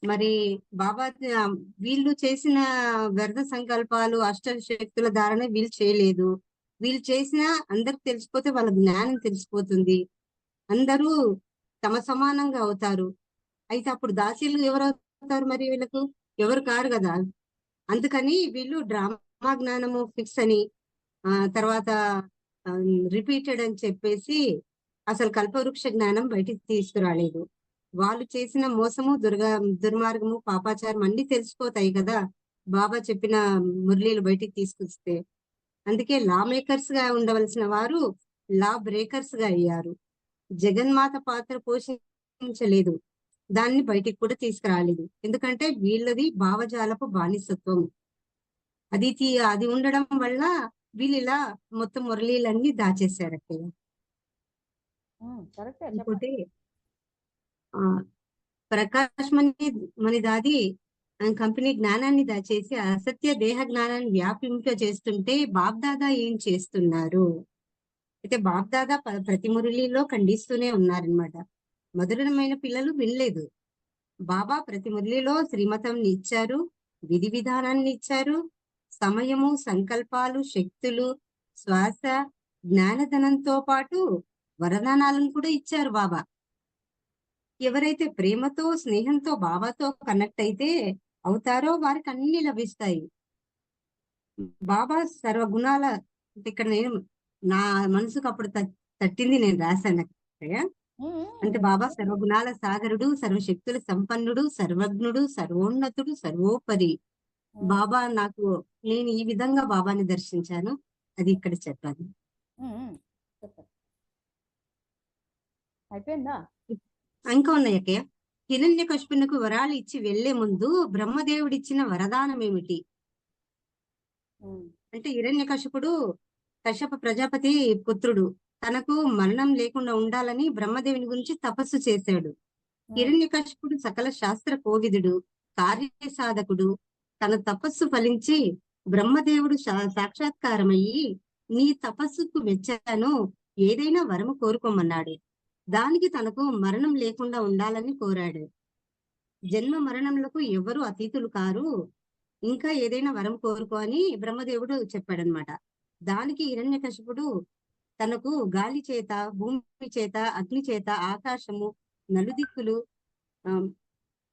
S3: మరి బాబా వీళ్ళు చేసిన వ్యర్థ సంకల్పాలు, అష్టశక్తుల ధారణ వీళ్ళు చేయలేదు. వీళ్ళు చేసినా అందరికి తెలిసిపోతే వాళ్ళ జ్ఞానం తెలిసిపోతుంది, అందరూ తమ సమానంగా అవుతారు. అయితే అప్పుడు దాసీలు ఎవరు అవుతారు? మరి వీళ్ళకు ఎవరు కారు కదా. అందుకని వీళ్ళు డ్రామా జ్ఞానము ఫిక్స్ అని, తర్వాత రిపీటెడ్ అని చెప్పేసి అసలు కల్పవృక్ష జ్ఞానం బయటికి తీసుకురాలేదు. వాళ్ళు చేసిన మోసము, దుర్మార్గము, పాపాచారం అన్ని తెలిసిపోతాయి కదా బాబా చెప్పిన మురళీలు బయటికి తీసుకొస్తే. అందుకే లా మేకర్స్ గా ఉండవలసిన వారు లా బ్రేకర్స్ గా అయ్యారు. జగన్మాత పాత్ర పోషించలేదు, దాన్ని బయటికి కూడా తీసుకురాలేదు. ఎందుకంటే వీళ్ళది భావజాలపు బానిసత్వం. అది ఉండడం వల్ల వీళ్ళు ఇలా మొత్తం మురళీలన్నీ దాచేశారు అక్కడ. ఇంకోటి, ప్రకాష్ మణి దాది కంపెనీ జ్ఞానాన్ని దాచేసి అసత్య దేహ జ్ఞానాన్ని వ్యాపింప చేస్తుంటే బాబ్దాదా ఏం చేస్తున్నారు? అయితే బాబ్దాదా ప్రతి మురళిలో ఖండిస్తూనే ఉన్నారనమాట. మధురమైన పిల్లలు వినలేదు. బాబా ప్రతి మురళిలో శ్రీమతం ఇచ్చారు, విధి విధానాన్ని ఇచ్చారు, సమయము, సంకల్పాలు, శక్తులు, శ్వాస, జ్ఞానధనంతో పాటు వరదానాలను కూడా ఇచ్చారు బాబా. ఎవరైతే ప్రేమతో, స్నేహంతో బాబాతో కనెక్ట్ అయితే అవుతారో వారికి అన్ని లభిస్తాయి. బాబా సర్వగుణాల, ఇక్కడ నేను నా మనసుకు అప్పుడు తట్టింది, నేను రాశాను. అంటే బాబా సర్వగుణాల సాగరుడు, సర్వశక్తుల సంపన్నుడు, సర్వజ్ఞుడు, సర్వోన్నతుడు, సర్వోపరి. బాబా నేను ఈ విధంగా బాబాని దర్శించాను, అది ఇక్కడ చెప్పాను.
S1: అయిపోయిందా?
S3: ఇంకా ఉన్నాయక్కయ్య. హిరణ్యకశిపునకు వరాలు ఇచ్చి వెళ్లే ముందు బ్రహ్మదేవుడిచ్చిన వరదానం ఏమిటి అంటే, హిరణ్యకశిపుడు కశ్యప ప్రజాపతి పుత్రుడు. తనకు మరణం లేకుండా ఉండాలని బ్రహ్మదేవుని గురించి తపస్సు చేశాడు. హిరణ్యకశిపుడు సకల శాస్త్ర కోవిదుడు, కార్య సాధకుడు. తన తపస్సు ఫలించి బ్రహ్మదేవుడు సాక్షాత్కారమయ్యి, నీ తపస్సుకు మెచ్చాను, ఏదైనా వరము కోరుకోమన్నాడు. దానికి తనకు మరణం లేకుండా ఉండాలని కోరాడు. జన్మ మరణములకు ఎవరు అతీతులు కారు, ఇంకా ఏదైనా వరం కోరుకో అని బ్రహ్మదేవుడు చెప్పాడనమాట. దానికి హిరణ్యకశిపుడు తనకు గాలి చేత, భూమి చేత, అగ్ని చేత, ఆకాశము, నలుదిక్కులు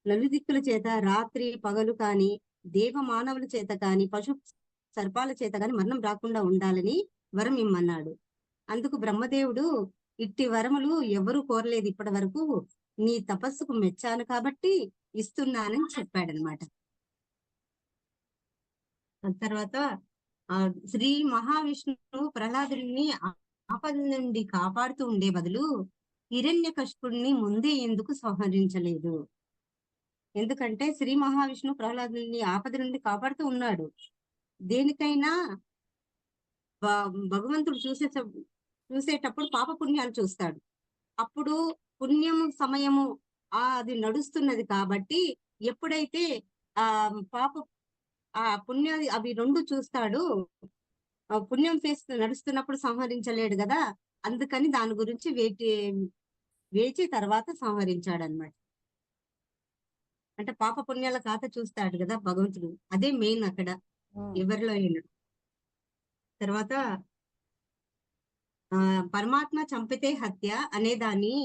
S3: నలుదిక్కుల చేత, రాత్రి పగలు కాని, దేవ మానవుల చేత కాని, పశు సర్పాల చేత కాని మరణం రాకుండా ఉండాలని వరం ఇమ్మన్నాడు. అందుకు బ్రహ్మదేవుడు, ఇట్టి వరములు ఎవరూ కోరలేదు ఇప్పటి వరకు, నీ తపస్సుకు మెచ్చాను కాబట్టి ఇస్తున్నానని చెప్పాడనమాట. తర్వాత శ్రీ మహావిష్ణువు ప్రహ్లాదుని ఆపద నుండి కాపాడుతూ ఉండే బదులు హిరణ్యకశిపుడిని ముందే ఎందుకు సంహరించలేదు? ఎందుకంటే శ్రీ మహావిష్ణువు ప్రహ్లాదుని ఆపద నుండి కాపాడుతూ ఉన్నాడు. దేనికైనా భగవంతుడు చూసేటప్పుడు పాప పుణ్యాలు చూస్తాడు. అప్పుడు పుణ్యము సమయము అది నడుస్తున్నది కాబట్టి ఎప్పుడైతే ఆ పుణ్యాది అవి రెండు చూస్తాడు, పుణ్యం నడుస్తున్నప్పుడు సంహరించలేడు కదా, అందుకని దాని గురించి వేచి తర్వాత సంహరించాడు అనమాట. అంటే పాప పుణ్యాల ఖాతా చూస్తాడు కదా భగవంతుడు, అదే మెయిన్ అక్కడ ఎవరిలో అయినా. తర్వాత పరమాత్మ చంపితే హత్య అనే దాన్ని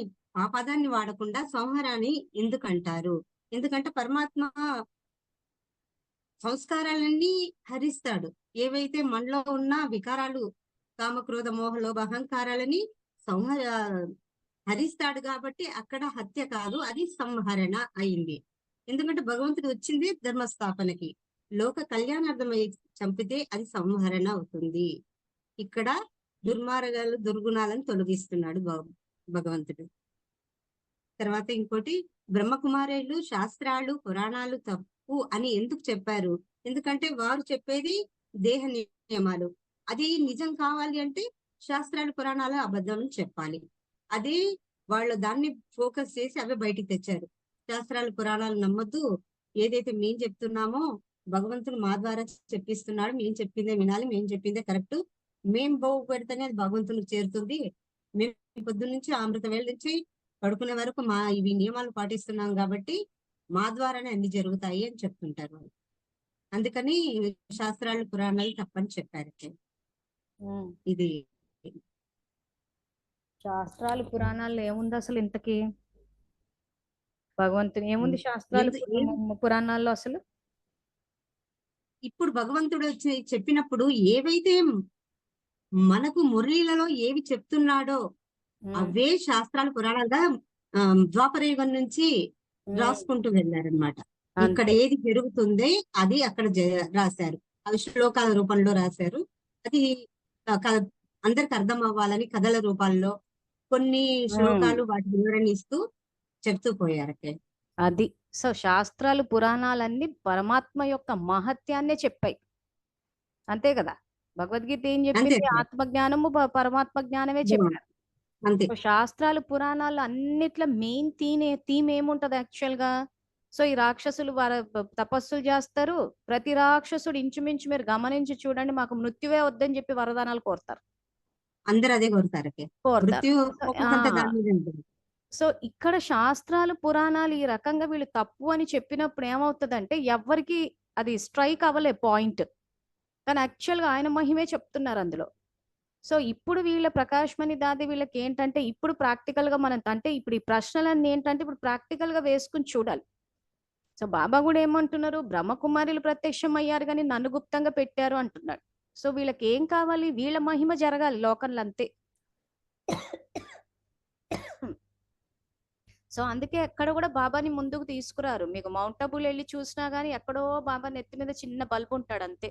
S3: ఆ పదాన్ని వాడకుండా సంహారాన్ని ఎందుకంటారు? ఎందుకంటే పరమాత్మ సంస్కారాలన్నీ హరిస్తాడు. ఏవైతే మనలో ఉన్న వికారాలు, కామక్రోధ మోహలోభ అహంకారాలని హరిస్తాడు కాబట్టి అక్కడ హత్య కాదు, అది సంహరణ అయింది. ఎందుకంటే భగవంతుడు వచ్చింది ధర్మస్థాపనకి, లోక కళ్యాణార్థమై చంపితే అది సంహరణ అవుతుంది. ఇక్కడ దుర్మార్గాలు, దుర్గుణాలను తొలగిస్తున్నాడు భగవంతుడు. తర్వాత ఇంకోటి, బ్రహ్మకుమారులు శాస్త్రాలు పురాణాలు తప్పు అని ఎందుకు చెప్పారు? ఎందుకంటే వారు చెప్పేది దేహ నియమాలు, అది నిజం కావాలి అంటే శాస్త్రాలు పురాణాలు అబద్ధం చెప్పాలి. అదే వాళ్ళు దాన్ని ఫోకస్ చేసి అవే బయటికి తెచ్చారు. శాస్త్రాలు పురాణాలు నమ్మొద్దు, ఏదైతే మేము చెప్తున్నామో భగవంతుడు మా ద్వారా చెప్పిస్తున్నాడు, మేము చెప్పిందే వినాలి, మేము చెప్పిందే కరెక్ట్, మేం బాగుపెడితేనే అది భగవంతునికి చేరుతుంది, మేము పొద్దున్న నుంచి అమృత వేళ నుంచి పడుకునే వరకు ఇవి నియమాలు పాటిస్తున్నాం కాబట్టి మా ద్వారానే అన్ని జరుగుతాయి అని చెప్తుంటారు. అందుకని శాస్త్రాలు పురాణాలు తప్పని చెప్పారు. ఇది
S1: శాస్త్రాలు పురాణాల్లో ఏముంది అసలు ఇంతకీ? భగవంతుని ఏముంది శాస్త్రాలు పురాణాల్లో అసలు?
S3: ఇప్పుడు భగవంతుడు వచ్చి చెప్పినప్పుడు ఏవైతే మనకు మురళీలలో ఏవి చెప్తున్నాడో అవే శాస్త్రాలు పురాణాలుగా ద్వాపర యుగం నుంచి రాసుకుంటూ వెళ్ళారనమాట. ఇక్కడ ఏది జరుగుతుందో అది అక్కడ రాశారు, అవి శ్లోకాల రూపంలో రాశారు. అది అందరికి అర్థం అవ్వాలని కథల రూపాల్లో కొన్ని శ్లోకాలు వాటి వివరణ ఇస్తూ చెప్తూ పోయారు.
S1: అది సో శాస్త్రాలు పురాణాలన్నీ పరమాత్మ యొక్క మహత్యాన్నే చెప్పాయి, అంతే కదా. భగవద్గీత ఏం చెప్పింది? ఆత్మజ్ఞానము పరమాత్మ జ్ఞానమే చెప్పారు. శాస్త్రాలు పురాణాలు అన్నిట్లో మెయిన్ థీమ్ ఏముంటది యాక్చువల్ గా? సో ఈ రాక్షసులు తపస్సులు చేస్తారు, ప్రతి రాక్షసుడు ఇంచుమించు మీరు గమనించి చూడండి, మాకు మృత్యువే వద్దని చెప్పి వరదానాలు కోరుతారు.
S3: అందరూ అదే కోరుతారు.
S1: సో ఇక్కడ శాస్త్రాలు పురాణాలు ఈ రకంగా వీళ్ళు తప్పు అని చెప్పినప్పుడు ఏమవుతుందంటే ఎవరికి అది స్ట్రైక్ అవ్వలే పాయింట్, కానీ యాక్చువల్ గా ఆయన మహిమే చెప్తున్నారు అందులో. సో ఇప్పుడు వీళ్ళ ప్రకాశ్మణి దాది వీళ్ళకి ఏంటంటే ఇప్పుడు ప్రాక్టికల్ గా మనం అంటే ఇప్పుడు ఈ ప్రశ్నలన్నీ ఏంటంటే ఇప్పుడు ప్రాక్టికల్ గా వేసుకుని చూడాలి. సో బాబా కూడా ఏమంటున్నారు, బ్రహ్మకుమారులు ప్రత్యక్షం అయ్యారు కానీ నన్ను గుప్తంగా పెట్టారు అంటున్నాడు. సో వీళ్ళకి ఏం కావాలి? వీళ్ళ మహిమ జరగాలి లోకంలో, అంతే. సో అందుకే ఎక్కడ కూడా బాబాని ముందుకు తీసుకురారు. మీకు మౌంట్ అబుల్ వెళ్ళి చూసినా గానీ ఎక్కడో బాబా నెత్తి మీద చిన్న బల్బు ఉంటాడు, అంతే.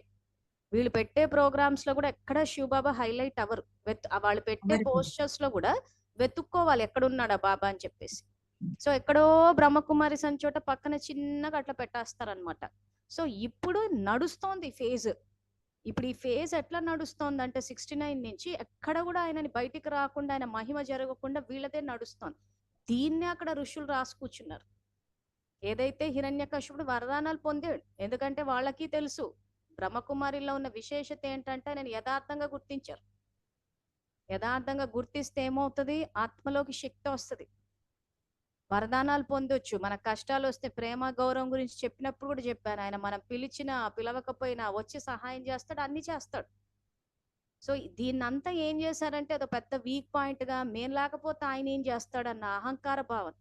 S1: వీళ్ళు పెట్టే ప్రోగ్రామ్స్ లో కూడా ఎక్కడ శివబాబా హైలైట్ అవ్వరు. వాళ్ళు పెట్టే పోస్టర్స్ లో కూడా వెతుక్కోవాలి ఎక్కడున్నాడా బాబా అని చెప్పేసి. సో ఎక్కడో బ్రహ్మకుమారి సంచోట పక్కన చిన్నగా అట్లా పెట్టేస్తారనమాట. సో ఇప్పుడు నడుస్తోంది ఫేజ్, ఇప్పుడు ఈ ఫేజ్ ఎట్లా నడుస్తోందంటే 69 నుంచి ఎక్కడ కూడా ఆయనని బయటికి రాకుండా, ఆయన మహిమ జరగకుండా వీళ్ళదే నడుస్తోంది. దీన్నే అక్కడ ఋషులు రాసి కూర్చున్నారు. ఏదైతే హిరణ్యకశిపుడు వరదానాలు పొందాడు, ఎందుకంటే వాళ్ళకి తెలుసు బ్రహ్మకుమారిలో ఉన్న విశేషత ఏంటంటే ఆయన యథార్థంగా గుర్తించారు. యథార్థంగా గుర్తిస్తే ఏమవుతుంది? ఆత్మలోకి శక్తి వస్తుంది, వరదానాలు పొందొచ్చు. మన కష్టాలు వస్తే ప్రేమ గౌరవం గురించి చెప్పినప్పుడు కూడా చెప్పాను, ఆయన మనం పిలిచినా పిలవకపోయినా వచ్చి సహాయం చేస్తాడు, అన్ని చేస్తాడు. సో దీన్నంతా ఏం చేశారంటే అదో పెద్ద వీక్ పాయింట్ గా, మేం లేకపోతే ఆయన ఏం చేస్తాడన్న అహంకార భావన.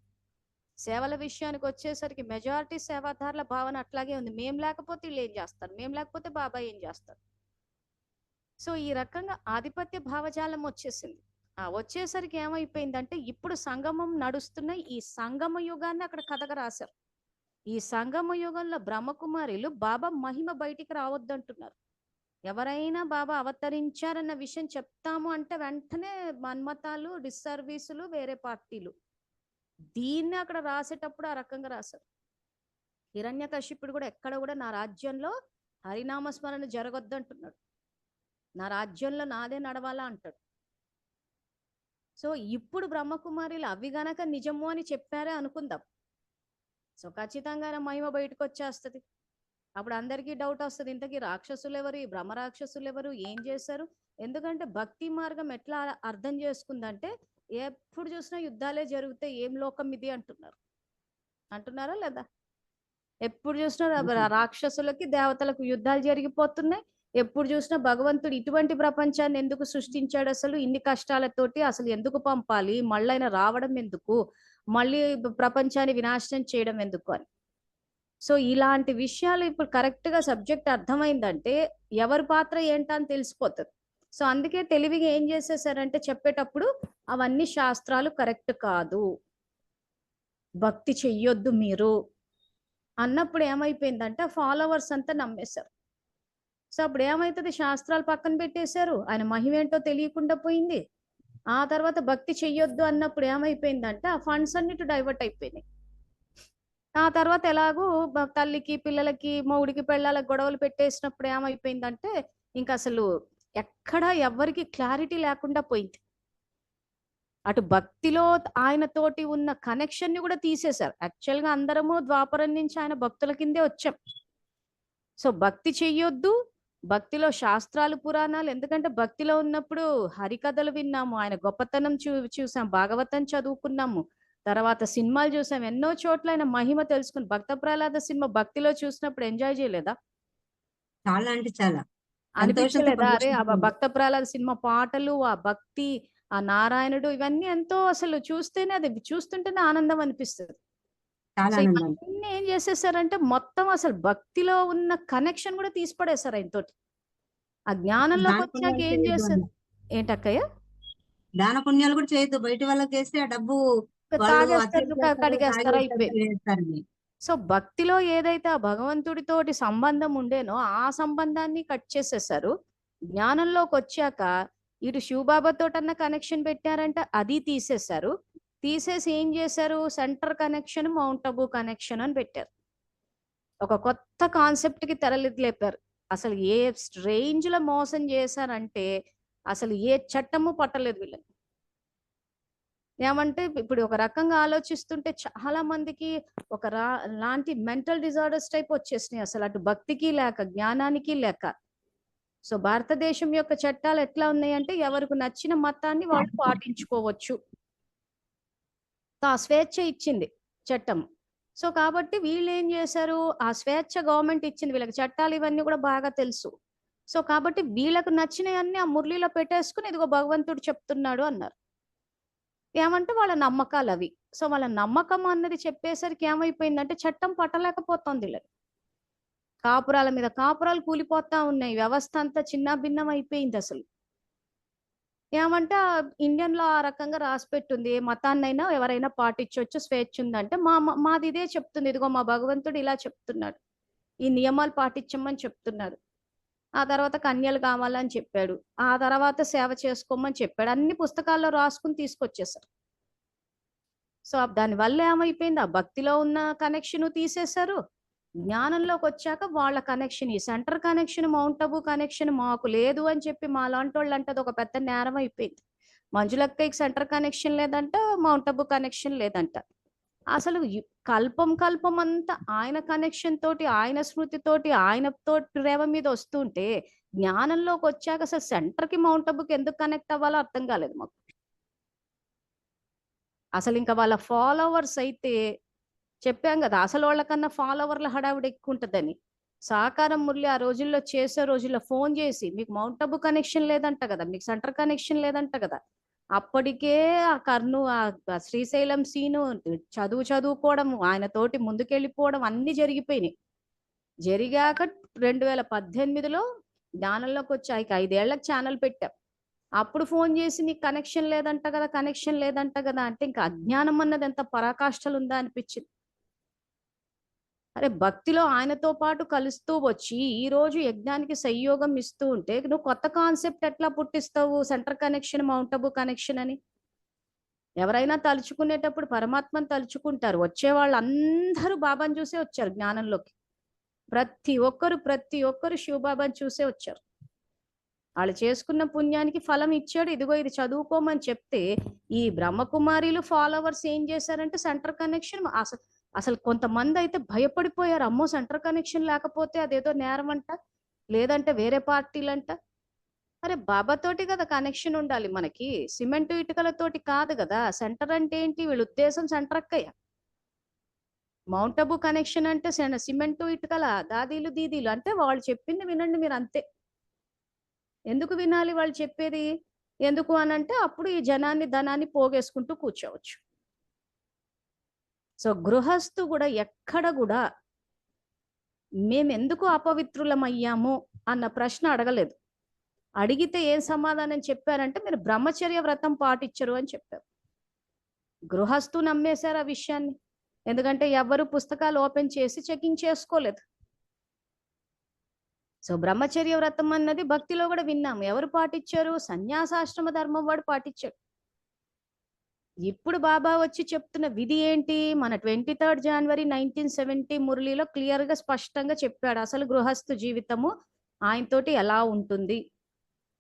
S1: సేవల విషయానికి వచ్చేసరికి మెజారిటీ సేవాదారుల భావన అట్లాగే ఉంది, మేం లేకపోతే వీళ్ళు ఏం చేస్తారు, మేం లేకపోతే బాబాయ్ ఏం చేస్తారు. సో ఈ రకంగా ఆధిపత్య భావజాలం వచ్చేసింది. వచ్చేసరికి ఏమైపోయిందంటే ఇప్పుడు సంగమం నడుస్తున్న ఈ సంగమ యుగాన్ని అక్కడ కథగా రాశారు. ఈ సంగమ యుగంలో బ్రహ్మకుమారిలు బాబా మహిమ బయటికి రావద్దంటున్నారు. ఎవరైనా బాబా అవతరించారన్న విషయం చెప్తాము అంటే వెంటనే మన్మతాలు, డిస్సర్వీసులు, వేరే పార్టీలు. దీన్ని అక్కడ రాసేటప్పుడు ఆ రకంగా రాశారు. హిరణ్యకశిపుడు కూడా ఎక్కడ కూడా నా రాజ్యంలో హరినామస్మరణ జరగొద్దంటున్నాడు, నా రాజ్యంలో నాదే నడవాలా అంటాడు. సో ఇప్పుడు బ్రహ్మకుమారిలు అవి గనక నిజము అని చెప్పారే అనుకుందాం, సో ఖచ్చితంగా మహిమ బయటకు వచ్చేస్తుంది. అప్పుడు అందరికీ డౌట్ వస్తుంది, ఇంతకీ రాక్షసులు ఎవరు, ఈ బ్రహ్మ రాక్షసులు ఎవరు, ఏం చేశారు? ఎందుకంటే భక్తి మార్గం ఎట్లా అర్థం చేసుకుందంటే ఎప్పుడు చూసినా యుద్ధాలే జరుగుతాయి, ఏం లోకం ఇది అంటున్నారా లేదా? ఎప్పుడు చూసినా రాక్షసులకి దేవతలకు యుద్ధాలు జరిగిపోతున్నాయి. ఎప్పుడు చూసినా భగవంతుడు ఇటువంటి ప్రపంచాన్ని ఎందుకు సృష్టించాడు, అసలు ఇన్ని కష్టాలతోటి అసలు ఎందుకు పంపాలి, మళ్ళీ ఆయన రావడం ఎందుకు, మళ్ళీ ప్రపంచాన్ని వినాశనం చేయడం ఎందుకు అని. సో ఇలాంటి విషయాలు ఇప్పుడు కరెక్ట్ గా సబ్జెక్ట్ అర్థమైందంటే ఎవరి పాత్ర ఏంటని తెలిసిపోతుంది. సో అందుకే తెలివిగా ఏం చేసేసారంటే చెప్పేటప్పుడు అవన్నీ శాస్త్రాలు కరెక్ట్ కాదు, భక్తి చెయ్యొద్దు మీరు అన్నప్పుడు ఏమైపోయిందంటే ఫాలోవర్స్ అంతా నమ్మేశారు. సో అప్పుడు ఏమైతుంది, శాస్త్రాలు పక్కన పెట్టేశారు, ఆయన మహిమ ఏంటో తెలియకుండా పోయింది. ఆ తర్వాత భక్తి చెయ్యొద్దు అన్నప్పుడు ఏమైపోయిందంటే ఆ ఫండ్స్ అన్నిటి డైవర్ట్ అయిపోయినాయి. ఆ తర్వాత ఎలాగూ తల్లికి పిల్లలకి మొగుడికి పెళ్ళాలకు గొడవలు పెట్టేసినప్పుడు ఏమైపోయిందంటే ఇంకా అసలు ఎక్కడ ఎవరికి క్లారిటీ లేకుండా పోయింది. అటు భక్తిలో ఆయనతోటి ఉన్న కనెక్షన్ ని కూడా తీసేశారు. యాక్చువల్ గా అందరము ద్వాపరం నుంచి ఆయన భక్తుల కిందే వచ్చాం. సో భక్తి చెయ్యొద్దు, భక్తిలో శాస్త్రాలు పురాణాలు, ఎందుకంటే భక్తిలో ఉన్నప్పుడు హరికథలు విన్నాము, ఆయన గొప్పతనం చూసాం, భాగవతం చదువుకున్నాము, తర్వాత సినిమాలు చూసాం, ఎన్నో చోట్ల ఆయన మహిమ తెలుసుకుని. భక్త ప్రహ్లాద సినిమా భక్తిలో చూసినప్పుడు ఎంజాయ్ చేయలేదా?
S3: చాలా అంటే చాలా
S1: అనిపించలేదా? అరే ఆ భక్త ప్రహ్లాద సినిమా పాటలు, ఆ భక్తి, ఆ నారాయణుడు, ఇవన్నీ ఎంతో అసలు చూస్తేనే అది చూస్తుంటేనే ఆనందం అనిపిస్తుంది. సో ఇవన్నీ ఏం చేసేసారంటే మొత్తం అసలు భక్తిలో ఉన్న కనెక్షన్ కూడా తీసిపడేశారు ఆయనతోటి. ఆ జ్ఞానంలోకి వచ్చాక ఏం చేస్తారు ఏంటక్కయ్య,
S3: దాన పుణ్యాలు కూడా చేయొద్దు, బయట వాళ్ళకి వేస్తే ఆ డబ్బు
S1: తాగేస్తారు, కడిగేస్తారు, అయిపోయింది. సో భక్తిలో ఏదైతే ఆ భగవంతుడితోటి సంబంధం ఉండేనో ఆ సంబంధాన్ని కట్ చేసేసారు. జ్ఞానంలోకి వచ్చాక ఇటు శివబాబాతోటన్న కనెక్షన్ పెట్టారంటే అది తీసేశారు. తీసేసి ఏం చేశారు, centre connection, mount Abu connection అని పెట్టారు. ఒక కొత్త కాన్సెప్ట్ కి తెరలేపారు. అసలు ఏ రేంజ్ లో మోసం చేశారంటే అసలు ఏ చట్టము పట్టలేదు వీళ్ళని. ఏమంటే ఇప్పుడు ఒక రకంగా ఆలోచిస్తుంటే చాలా మందికి ఒక లాంటి మెంటల్ డిజార్డర్స్ టైప్ వచ్చేసినాయి, అసలు అటు భక్తికి లేక జ్ఞానానికి లేక. సో భారతదేశం యొక్క చట్టాలు ఎట్లా ఉన్నాయంటే ఎవరికి నచ్చిన మతాన్ని వాళ్ళు పాటించుకోవచ్చు, ఆ స్వేచ్ఛ ఇచ్చింది చట్టం. సో కాబట్టి వీళ్ళు ఏం చేశారు, ఆ స్వేచ్ఛ గవర్నమెంట్ ఇచ్చింది, వీళ్ళకి చట్టాలు ఇవన్నీ కూడా బాగా తెలుసు. సో కాబట్టి వీళ్ళకు నచ్చినవన్నీ ఆ మురళిలో పెట్టేసుకుని ఇదిగో భగవంతుడు చెప్తున్నాడు అన్నారు. ఏమంటే వాళ్ళ నమ్మకాలు అవి. సో వాళ్ళ నమ్మకం అన్నది చెప్పేసరికి ఏమైపోయిందంటే చట్టం పట్టలేకపోతుంది వీళ్ళని. కాపురాల మీద కాపురాలు కూలిపోతా ఉన్నాయి, వ్యవస్థ అంతా చిన్న భిన్నం అయిపోయింది అసలు. ఏమంటే ఇండియన్ లో ఆ రకంగా రాసి పెట్టుంది, ఏ మతాన్నైనా ఎవరైనా పాటించవచ్చు, స్వేచ్ఛ ఉందంటే మాది ఇదే చెప్తుంది, ఇదిగో మా భగవంతుడు ఇలా చెప్తున్నాడు, ఈ నియమాలు పాటించమని చెప్తున్నాడు. ఆ తర్వాత కన్యలు కావాలని చెప్పాడు, ఆ తర్వాత సేవ చేసుకోమని చెప్పాడు, అన్ని పుస్తకాల్లో రాసుకుని తీసుకొచ్చేసారు. సో దానివల్ల ఏమైపోయింది, ఆ భక్తిలో ఉన్న కనెక్షన్ తీసేశారు, జ్ఞానంలోకి వచ్చాక వాళ్ళ కనెక్షన్, ఈ centre connection, Mount Abu connection మాకు లేదు అని చెప్పి మా లాంటి వాళ్ళు అంటే అది ఒక పెద్ద నేరం అయిపోయింది. మంజులక్కకి సెంటర్ కనెక్షన్ లేదంట, మౌంట్ అబు కనెక్షన్ లేదంట. అసలు కల్పం అంతా ఆయన కనెక్షన్ తోటి, ఆయన స్మృతి తోటి, ఆయనతో ప్రేమ మీద వస్తుంటే జ్ఞానంలోకి వచ్చాక అసలు సెంటర్ కి మౌంట్ అబుకి ఎందుకు కనెక్ట్ అవ్వాలో అర్థం కాలేదు మాకు. అసలు ఇంకా వాళ్ళ ఫాలోవర్స్ అయితే చెప్పాం కదా, అసలు వాళ్ళకన్నా ఫాలోవర్ల హడావిడి ఎక్కువ ఉంటుందని. సాకారం మురళి ఆ రోజుల్లో చేసే రోజుల్లో ఫోన్ చేసి మీకు మౌంట్ అబు కనెక్షన్ లేదంట కదా, మీకు సెంటర్ కనెక్షన్ లేదంట కదా. అప్పటికే ఆ ఆ శ్రీశైలం సీను చదువుకోవడం, ఆయన తోటి ముందుకెళ్ళిపోవడం అన్ని జరిగిపోయినాయి. జరిగాక 2018లో జ్ఞానంలోకి వచ్చాయి. 5 ఏళ్లకు ఛానల్ పెట్టాం. అప్పుడు ఫోన్ చేసి నీకు కనెక్షన్ లేదంట కదా, కనెక్షన్ లేదంట కదా అంటే ఇంకా అజ్ఞానం అన్నది ఎంత పరాకాష్ఠలు ఉందా అనిపించింది. అరే భక్తిలో ఆయనతో పాటు కలుస్తూ వచ్చి ఈ రోజు యజ్ఞానికి సంయోగం ఇస్తూ ఉంటే నువ్వు కొత్త కాన్సెప్ట్ ఎట్లా పుట్టిస్తావు, center connection, Mount Abu connection అని? ఎవరైనా తలుచుకునేటప్పుడు పరమాత్మను తలుచుకుంటారు. వచ్చే వాళ్ళందరూ బాబాను చూసే వచ్చారు జ్ఞానంలోకి. ప్రతి ఒక్కరు శివబాబాని చూసే వచ్చారు. వాళ్ళు చేసుకున్న పుణ్యానికి ఫలం ఇచ్చాడు. ఇదిగో ఇది చదువుకోమని చెప్తే ఈ బ్రహ్మకుమారిలు ఫాలోవర్స్ ఏం చేశారంటే సెంటర్ కనెక్షన్, అసలు కొంతమంది అయితే భయపడిపోయారు. అమ్మో సెంటర్ కనెక్షన్ లేకపోతే అదేదో నేరం అంట, లేదంటే వేరే పార్టీలంట. అరే బాబాతోటి కదా కనెక్షన్ ఉండాలి మనకి, సిమెంట్ ఇటుకలతోటి కాదు కదా. సెంటర్ అంటే ఏంటి, వీళ్ళ ఉద్దేశం సెంటర్ అక్కయ్య. మౌంట్ అబు కనెక్షన్ అంటే సిమెంట్ ఇటుకల, దాదీలు దీదీలు అంటే వాళ్ళు చెప్పింది వినండి మీరు అంతే. ఎందుకు వినాలి వాళ్ళు చెప్పేది? ఎందుకు అనంటే అప్పుడు ఈ ధనాన్ని పోగేసుకుంటూ కూర్చోవచ్చు. సో గృహస్థు కూడా ఎక్కడ కూడా మేమెందుకు అపవిత్రులమయ్యాము అన్న ప్రశ్న అడగలేదు. అడిగితే ఏం సమాధానం చెప్పారంటే మీరు బ్రహ్మచర్య వ్రతం పాటించరు అని చెప్పారు. గృహస్థు నమ్మేశారు ఆ విషయాన్ని. ఎందుకంటే ఎవరు పుస్తకాలు ఓపెన్ చేసి చెకింగ్ చేసుకోలేదు. సో బ్రహ్మచర్య వ్రతం అన్నది భక్తిలో కూడా విన్నాము. ఎవరు పాటించారు? సన్యాసాశ్రమ ధర్మం వాడు పాటించాడు. ఇప్పుడు బాబా వచ్చి చెప్తున్న విధి ఏంటి? మన 23 జనవరి 1970 మురళిలో క్లియర్ గా స్పష్టంగా చెప్పాడు అసలు గృహస్థు జీవితము ఆయనతోటి ఎలా ఉంటుంది.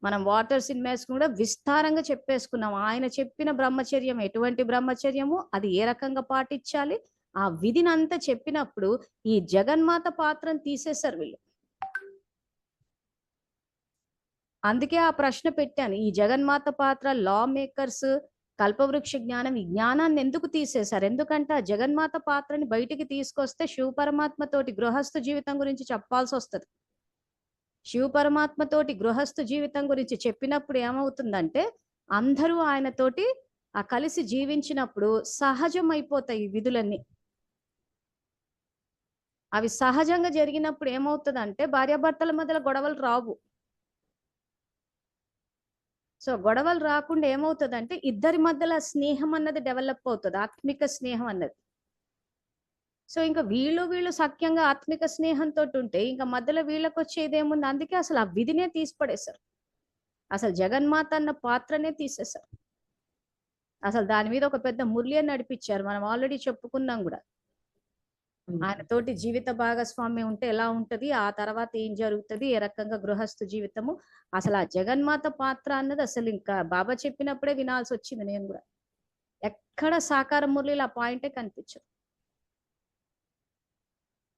S1: మనం వాటర్ సినిమాస్ కూడా విస్తారంగా చెప్పేసుకున్నాం. ఆయన చెప్పిన బ్రహ్మచర్యం ఎటువంటి బ్రహ్మచర్యము, అది ఏ రకంగా పాటించాలి, ఆ విధిని అంతా చెప్పినప్పుడు ఈ జగన్మాత పాత్రను తీసేశారు వీళ్ళు. అందుకే ఆ ప్రశ్న పెట్టాను, ఈ జగన్మాత పాత్ర, లా మేకర్స్, కల్పవృక్ష జ్ఞానం, ఈ జ్ఞానాన్ని ఎందుకు తీసేశారు? ఎందుకంటే ఆ జగన్మాత పాత్రని బయటికి తీసుకొస్తే శివ పరమాత్మ తోటి గృహస్థ జీవితం గురించి చెప్పాల్సి వస్తుంది. శివ పరమాత్మ తోటి గృహస్థ జీవితం గురించి చెప్పినప్పుడు ఏమవుతుందంటే అందరూ ఆయనతోటి ఆ కలిసి జీవించినప్పుడు సహజం అయిపోతాయి ఈ విధులన్నీ. అవి సహజంగా జరిగినప్పుడు ఏమవుతుందంటే భార్యాభర్తల మధ్యలో గొడవలు రావు. సో గొడవలు రాకుండా ఏమవుతుందంటే ఇద్దరి మధ్యలో స్నేహం అన్నది డెవలప్ అవుతుంది, ఆత్మిక స్నేహం అన్నది. సో ఇంకా వీళ్ళు సఖ్యంగా ఆత్మిక స్నేహంతో ఉంటే ఇంకా మధ్యలో వీళ్ళకి వచ్చేది ఏముంది? అందుకే అసలు ఆ విధినే తీసిపడేశారు. అసలు జగన్మాత అన్న పాత్రనే తీసేశారు. అసలు దాని మీద ఒక పెద్ద మురళి నడిపించారు. మనం ఆల్రెడీ చెప్పుకున్నాం కూడా. ఆయన తోటి జీవిత భాగస్వామ్యం ఉంటే ఎలా ఉంటది, ఆ తర్వాత ఏం జరుగుతుంది, ఏ రకంగా గృహస్థు జీవితము. అసలు ఆ జగన్మాత పాత్ర అన్నది అసలు ఇంకా బాబా చెప్పినప్పుడే వినాల్సి వచ్చింది. నేను కూడా ఎక్కడ సాకార మురళిలో ఆ పాయింటే కనిపించదు.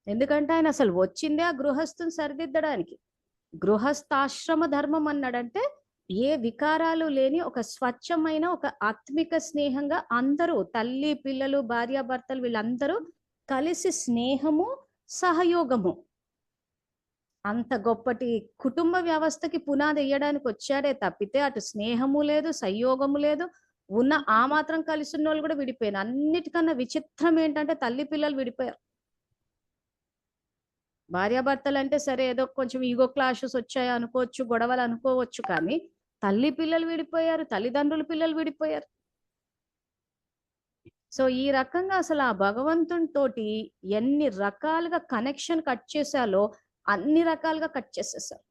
S1: ఎందుకంటే ఆయన అసలు వచ్చిందే ఆ గృహస్థుని సరిదిద్దడానికి. గృహస్థాశ్రమ ధర్మం అన్నాడంటే ఏ వికారాలు లేని ఒక స్వచ్ఛమైన ఒక ఆత్మిక స్నేహంగా అందరూ తల్లి పిల్లలు భార్యాభర్తలు వీళ్ళందరూ కలిసి స్నేహము సహయోగము, అంత గొప్పటి కుటుంబ వ్యవస్థకి పునాది వేయడానికి వచ్చాడే తప్పితే అటు స్నేహము లేదు, సంయోగము లేదు. ఉన్న ఆ మాత్రం కలిసి ఉన్న వాళ్ళు కూడా విడిపోయారు. అన్నిటికన్నా విచిత్రం ఏంటంటే తల్లి పిల్లలు విడిపోయారు. భార్యాభర్తలు అంటే సరే ఏదో కొంచెం ఈగో క్లాషెస్ వచ్చాయి అనుకోవచ్చు, గొడవలు అనుకోవచ్చు, కానీ తల్లి పిల్లలు విడిపోయారు, తల్లిదండ్రుల పిల్లలు విడిపోయారు. సో ఈ రకంగా అసలు ఆ భగవంతుని తోటి ఎన్ని రకాలుగా కనెక్షన్ కట్ చేశాలో అన్ని రకాలుగా కట్ చేసేసారు.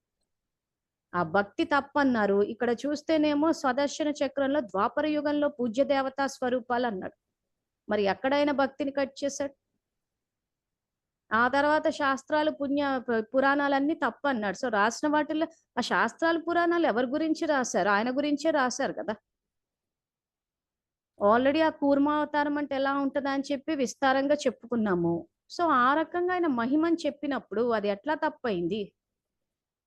S1: ఆ భక్తి తప్పన్నారు. ఇక్కడ చూస్తేనేమో స్వదర్శన చక్రంలో ద్వాపర యుగంలో పూజ్య దేవతా స్వరూపాలు అన్నాడు. మరి ఎక్కడైనా భక్తిని కట్ చేశాడు? ఆ తర్వాత శాస్త్రాలు పురాణాలన్నీ తప్పు అన్నాడు. సో రాసిన వాటిల్లో ఆ శాస్త్రాలు పురాణాలు ఎవరి గురించి రాశారు? ఆయన గురించే రాశారు కదా. ఆల్రెడీ ఆ కూర్మావతారం అంటే ఎలా ఉంటదా అని చెప్పి విస్తారంగా చెప్పుకున్నాము. సో ఆ రకంగా ఆయన మహిమని చెప్పినప్పుడు అది ఎట్లా తప్పయింది?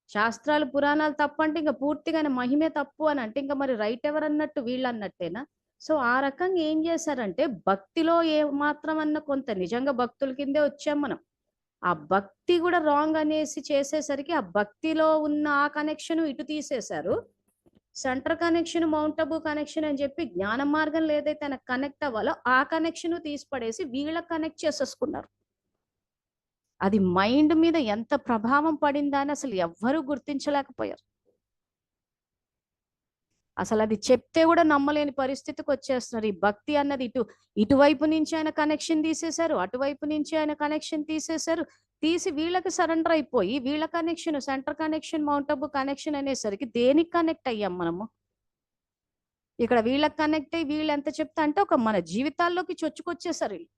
S1: శాస్త్రాలు పురాణాలు తప్పు అంటే ఇంక పూర్తిగా ఆయన మహిమే తప్పు అని అంటే ఇంకా మరి రైట్ ఎవరన్నట్టు వీళ్ళన్నట్టేనా? సో ఆ రకంగా ఏం చేశారంటే భక్తిలో ఏ మాత్రం అన్న కొంత నిజంగా భక్తుల కిందే వచ్చాం మనం. ఆ భక్తి కూడా రాంగ్ అనేసి చేసేసరికి ఆ భక్తిలో ఉన్న ఆ కనెక్షన్ ఇటు తీసేశారు. Centre connection mount Abu connection అని చెప్పి జ్ఞాన మార్గంలో ఏదైతే ఆయన కనెక్ట్ అవ్వాలో ఆ కనెక్షన్ తీసి పడేసి వీళ్ళకి కనెక్ట్ చేసేసుకున్నారు. అది మైండ్ మీద ఎంత ప్రభావం పడిందా అని అసలు ఎవ్వరూ గుర్తించలేకపోయారు. అసలు అది చెప్తే కూడా నమ్మలేని పరిస్థితికి వచ్చేస్తున్నారు. ఈ భక్తి అన్నది ఇటువైపు నుంచి ఆయన కనెక్షన్ తీసేశారు, అటువైపు నుంచి ఆయన కనెక్షన్ తీసేశారు. తీసి వీళ్ళకి సరెండర్ అయిపోయి వీళ్ళ connection centre connection mount Abu connection అనేసరికి దేనికి కనెక్ట్ అయ్యాం మనము? ఇక్కడ వీళ్ళకి కనెక్ట్ అయ్యి వీళ్ళు ఎంత చెప్తా అంటే ఒక మన జీవితాల్లోకి చొచ్చుకొచ్చేసారు వీళ్ళు.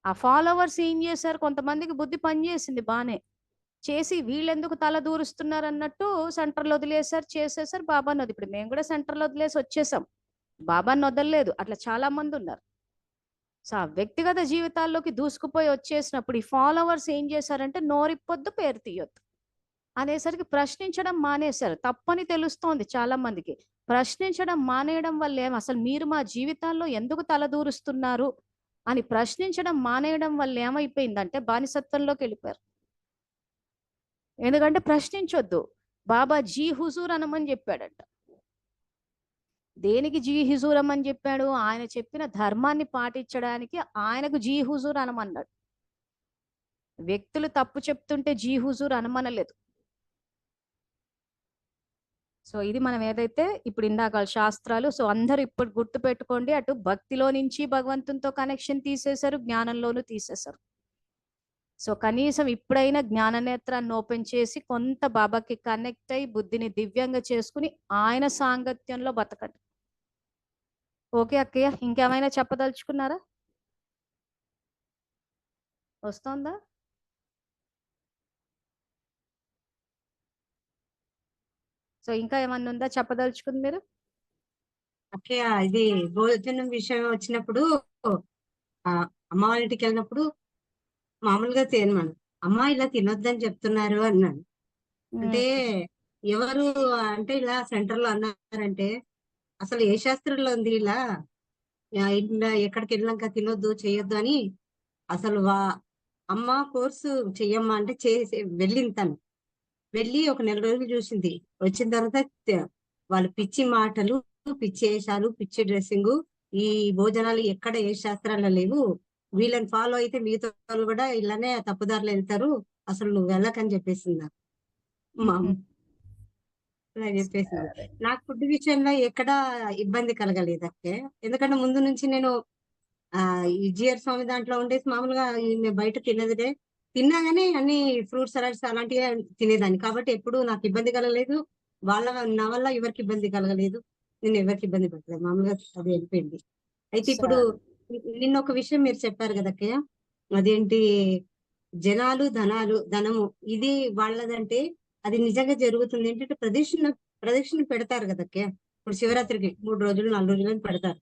S1: ఆ ఫాలోవర్స్ ఏం చేశారు? కొంతమందికి బుద్ధి పనిచేసింది బానే. చేసి వీళ్ళెందుకు తల దూరుస్తున్నారు అన్నట్టు సెంటర్లో వదిలేశారు, చేసేసారు. బాబాని ఇప్పుడు మేము కూడా సెంటర్లో వదిలేసి వచ్చేసాం. బాబాని వదలలేదు. అట్లా చాలా మంది ఉన్నారు. సో ఆ వ్యక్తిగత జీవితాల్లోకి దూసుకుపోయి వచ్చేసినప్పుడు ఈ ఫాలోవర్స్ ఏం చేశారంటే నోరిప్పొద్దు పేరు తీయొద్దు అనేసరికి ప్రశ్నించడం మానేశారు. తప్పని తెలుస్తోంది చాలా మందికి. ప్రశ్నించడం మానేయడం వల్ల అసలు మీరు మా జీవితాల్లో ఎందుకు తలదూరుస్తున్నారు అని ప్రశ్నించడం మానేయడం వల్ల ఏమైపోయిందంటే బానిసత్వంలోకి వెళ్ళిపోయారు. ఎందుకంటే ప్రశ్నించొద్దు. బాబా జీ హుజూర్ అనమని చెప్పాడంట. దేనికి జీ హుజూర్ అని చెప్పాడు? ఆయన చెప్పిన ధర్మాన్ని పాటించడానికి ఆయనకు జీ హుజూర్ అనమన్నాడు. వ్యక్తులు తప్పు చెప్తుంటే జీ హుజూర్ అనమనలేదు. సో ఇది మనం ఏదైతే ఇప్పుడు ఇందాక శాస్త్రాలు, సో అందరూ ఇప్పుడు గుర్తు పెట్టుకోండి, అటు భక్తిలో నుంచి భగవంతునితో కనెక్షన్ తీసేశారు, జ్ఞానంలోనూ తీసేశారు. సో కనీసం ఇప్పుడైనా జ్ఞాననేత్రాన్ని ఓపెన్ చేసి కొంత బాబాకి కనెక్ట్ అయి బుద్ధిని దివ్యంగా చేసుకుని ఆయన సాంగత్యంలో బతకండి. ఓకే అక్కయ్య, ఇంకేమైనా చెప్పదలుచుకున్నారా? వస్తోందా? సో ఇంకా ఏమన్నా ఉందా చెప్పదలుచుకుంది మీరు?
S3: ఓకే, ఇది భోజనం విషయం వచ్చినప్పుడు ఆ అమ్మ వాళ్ళ ఇంటికి వెళ్ళినప్పుడు మామూలుగా తినమను, అమ్మ ఇలా తినొద్దని చెప్తున్నారు అన్నాను. అంటే ఎవరు అంటే ఇలా సెంటర్ లో అన్నారంటే అసలు ఏ శాస్త్రంలో ఉంది ఇలా ఇలా ఎక్కడికి వెళ్ళినాక తినొద్దు చేయొద్దు అని. అసలు అమ్మ కోర్సు చెయ్యమ్మా అంటే చేసి వెళ్ళింది. తను వెళ్ళి ఒక 4 రోజులు చూసింది. వచ్చిన తర్వాత వాళ్ళు పిచ్చి మాటలు, పిచ్చి వేషాలు, పిచ్చి డ్రెస్సింగ్, ఈ భోజనాలు ఎక్కడ ఏ శాస్త్రాల్లో లేవు, వీళ్ళని ఫాలో అయితే మిగతా వాళ్ళు కూడా ఇలానే తప్పుదారులు వెళ్తారు, అసలు నువ్వు వెళ్ళకని చెప్పేసింది నాకు. మా అమ్మ ఇలా చెప్పేసింది. నాకు ఫుడ్ విషయంలో ఎక్కడా ఇబ్బంది కలగలేదు అక్కే. ఎందుకంటే ముందు నుంచి నేను ఈ జిఆర్ స్వామి దాంట్లో ఉండేసి మామూలుగా నేను బయట తినదిలే, తిన్నా గానీ అన్ని ఫ్రూట్స్ సలాడ్స్ అలాంటివే తినేదాన్ని. కాబట్టి ఎప్పుడు నాకు ఇబ్బంది కలగలేదు. నా వల్ల ఎవరికి ఇబ్బంది కలగలేదు. నేను ఎవరికి ఇబ్బంది పెట్టలేదు. మామూలుగా అది వెళ్ళిపోయింది. అయితే ఇప్పుడు నిన్న ఒక విషయం మీరు చెప్పారు కదా అక్కయ్య, అదేంటి ధనము ఇది వాళ్ళదంటే అది నిజంగా జరుగుతుంది. ఏంటంటే ప్రదక్షిణ పెడతారు కదా అక్కయ్య. ఇప్పుడు శివరాత్రికి 3 రోజులు 4 రోజులు పెడతారు.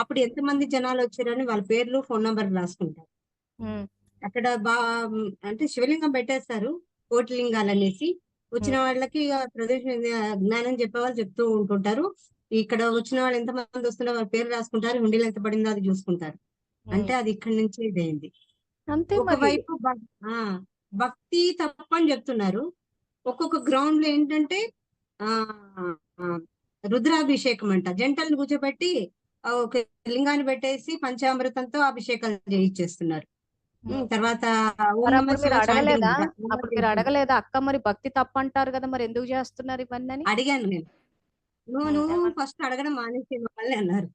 S3: అప్పుడు ఎంతమంది జనాలు వచ్చారని వాళ్ళ పేర్లు, ఫోన్ నంబర్లు రాసుకుంటారు. అక్కడ అంటే శివలింగం పెట్టేస్తారు, కోటిలింగాలు అనేసి. వచ్చిన వాళ్ళకి ప్రదక్షిణ జ్ఞానం చెప్పే వాళ్ళు చెప్తూ ఉంటుంటారు. ఇక్కడ వచ్చిన వాళ్ళు ఎంతమంది వస్తున్నారో వాళ్ళ పేరు రాసుకుంటారు, హుండీలు ఎంత పడిందో అది చూసుకుంటారు. అంటే అది ఇక్కడి నుంచి ఇదైంది. ఒకవైపు భక్తి తప్పని చెప్తున్నారు. ఒక్కొక్క గ్రౌండ్ లో ఏంటంటే ఆ రుద్రాభిషేకం అంట, జంటలను కూర్చోబెట్టి ఒక లింగాన్ని పెట్టేసి పంచామృతంతో అభిషేకాలు చేయిచ్చేస్తున్నారు. తర్వాత
S1: అప్పుడు మీరు అడగలేదా అక్క మరి భక్తి తప్పంటారు కదా, మరి ఎందుకు చేస్తున్నారు ఇవన్నీ?
S3: అడిగాను నేను. నువ్వు ఫస్ట్ అడగడం మానేసి మళ్ళీ అన్నారు.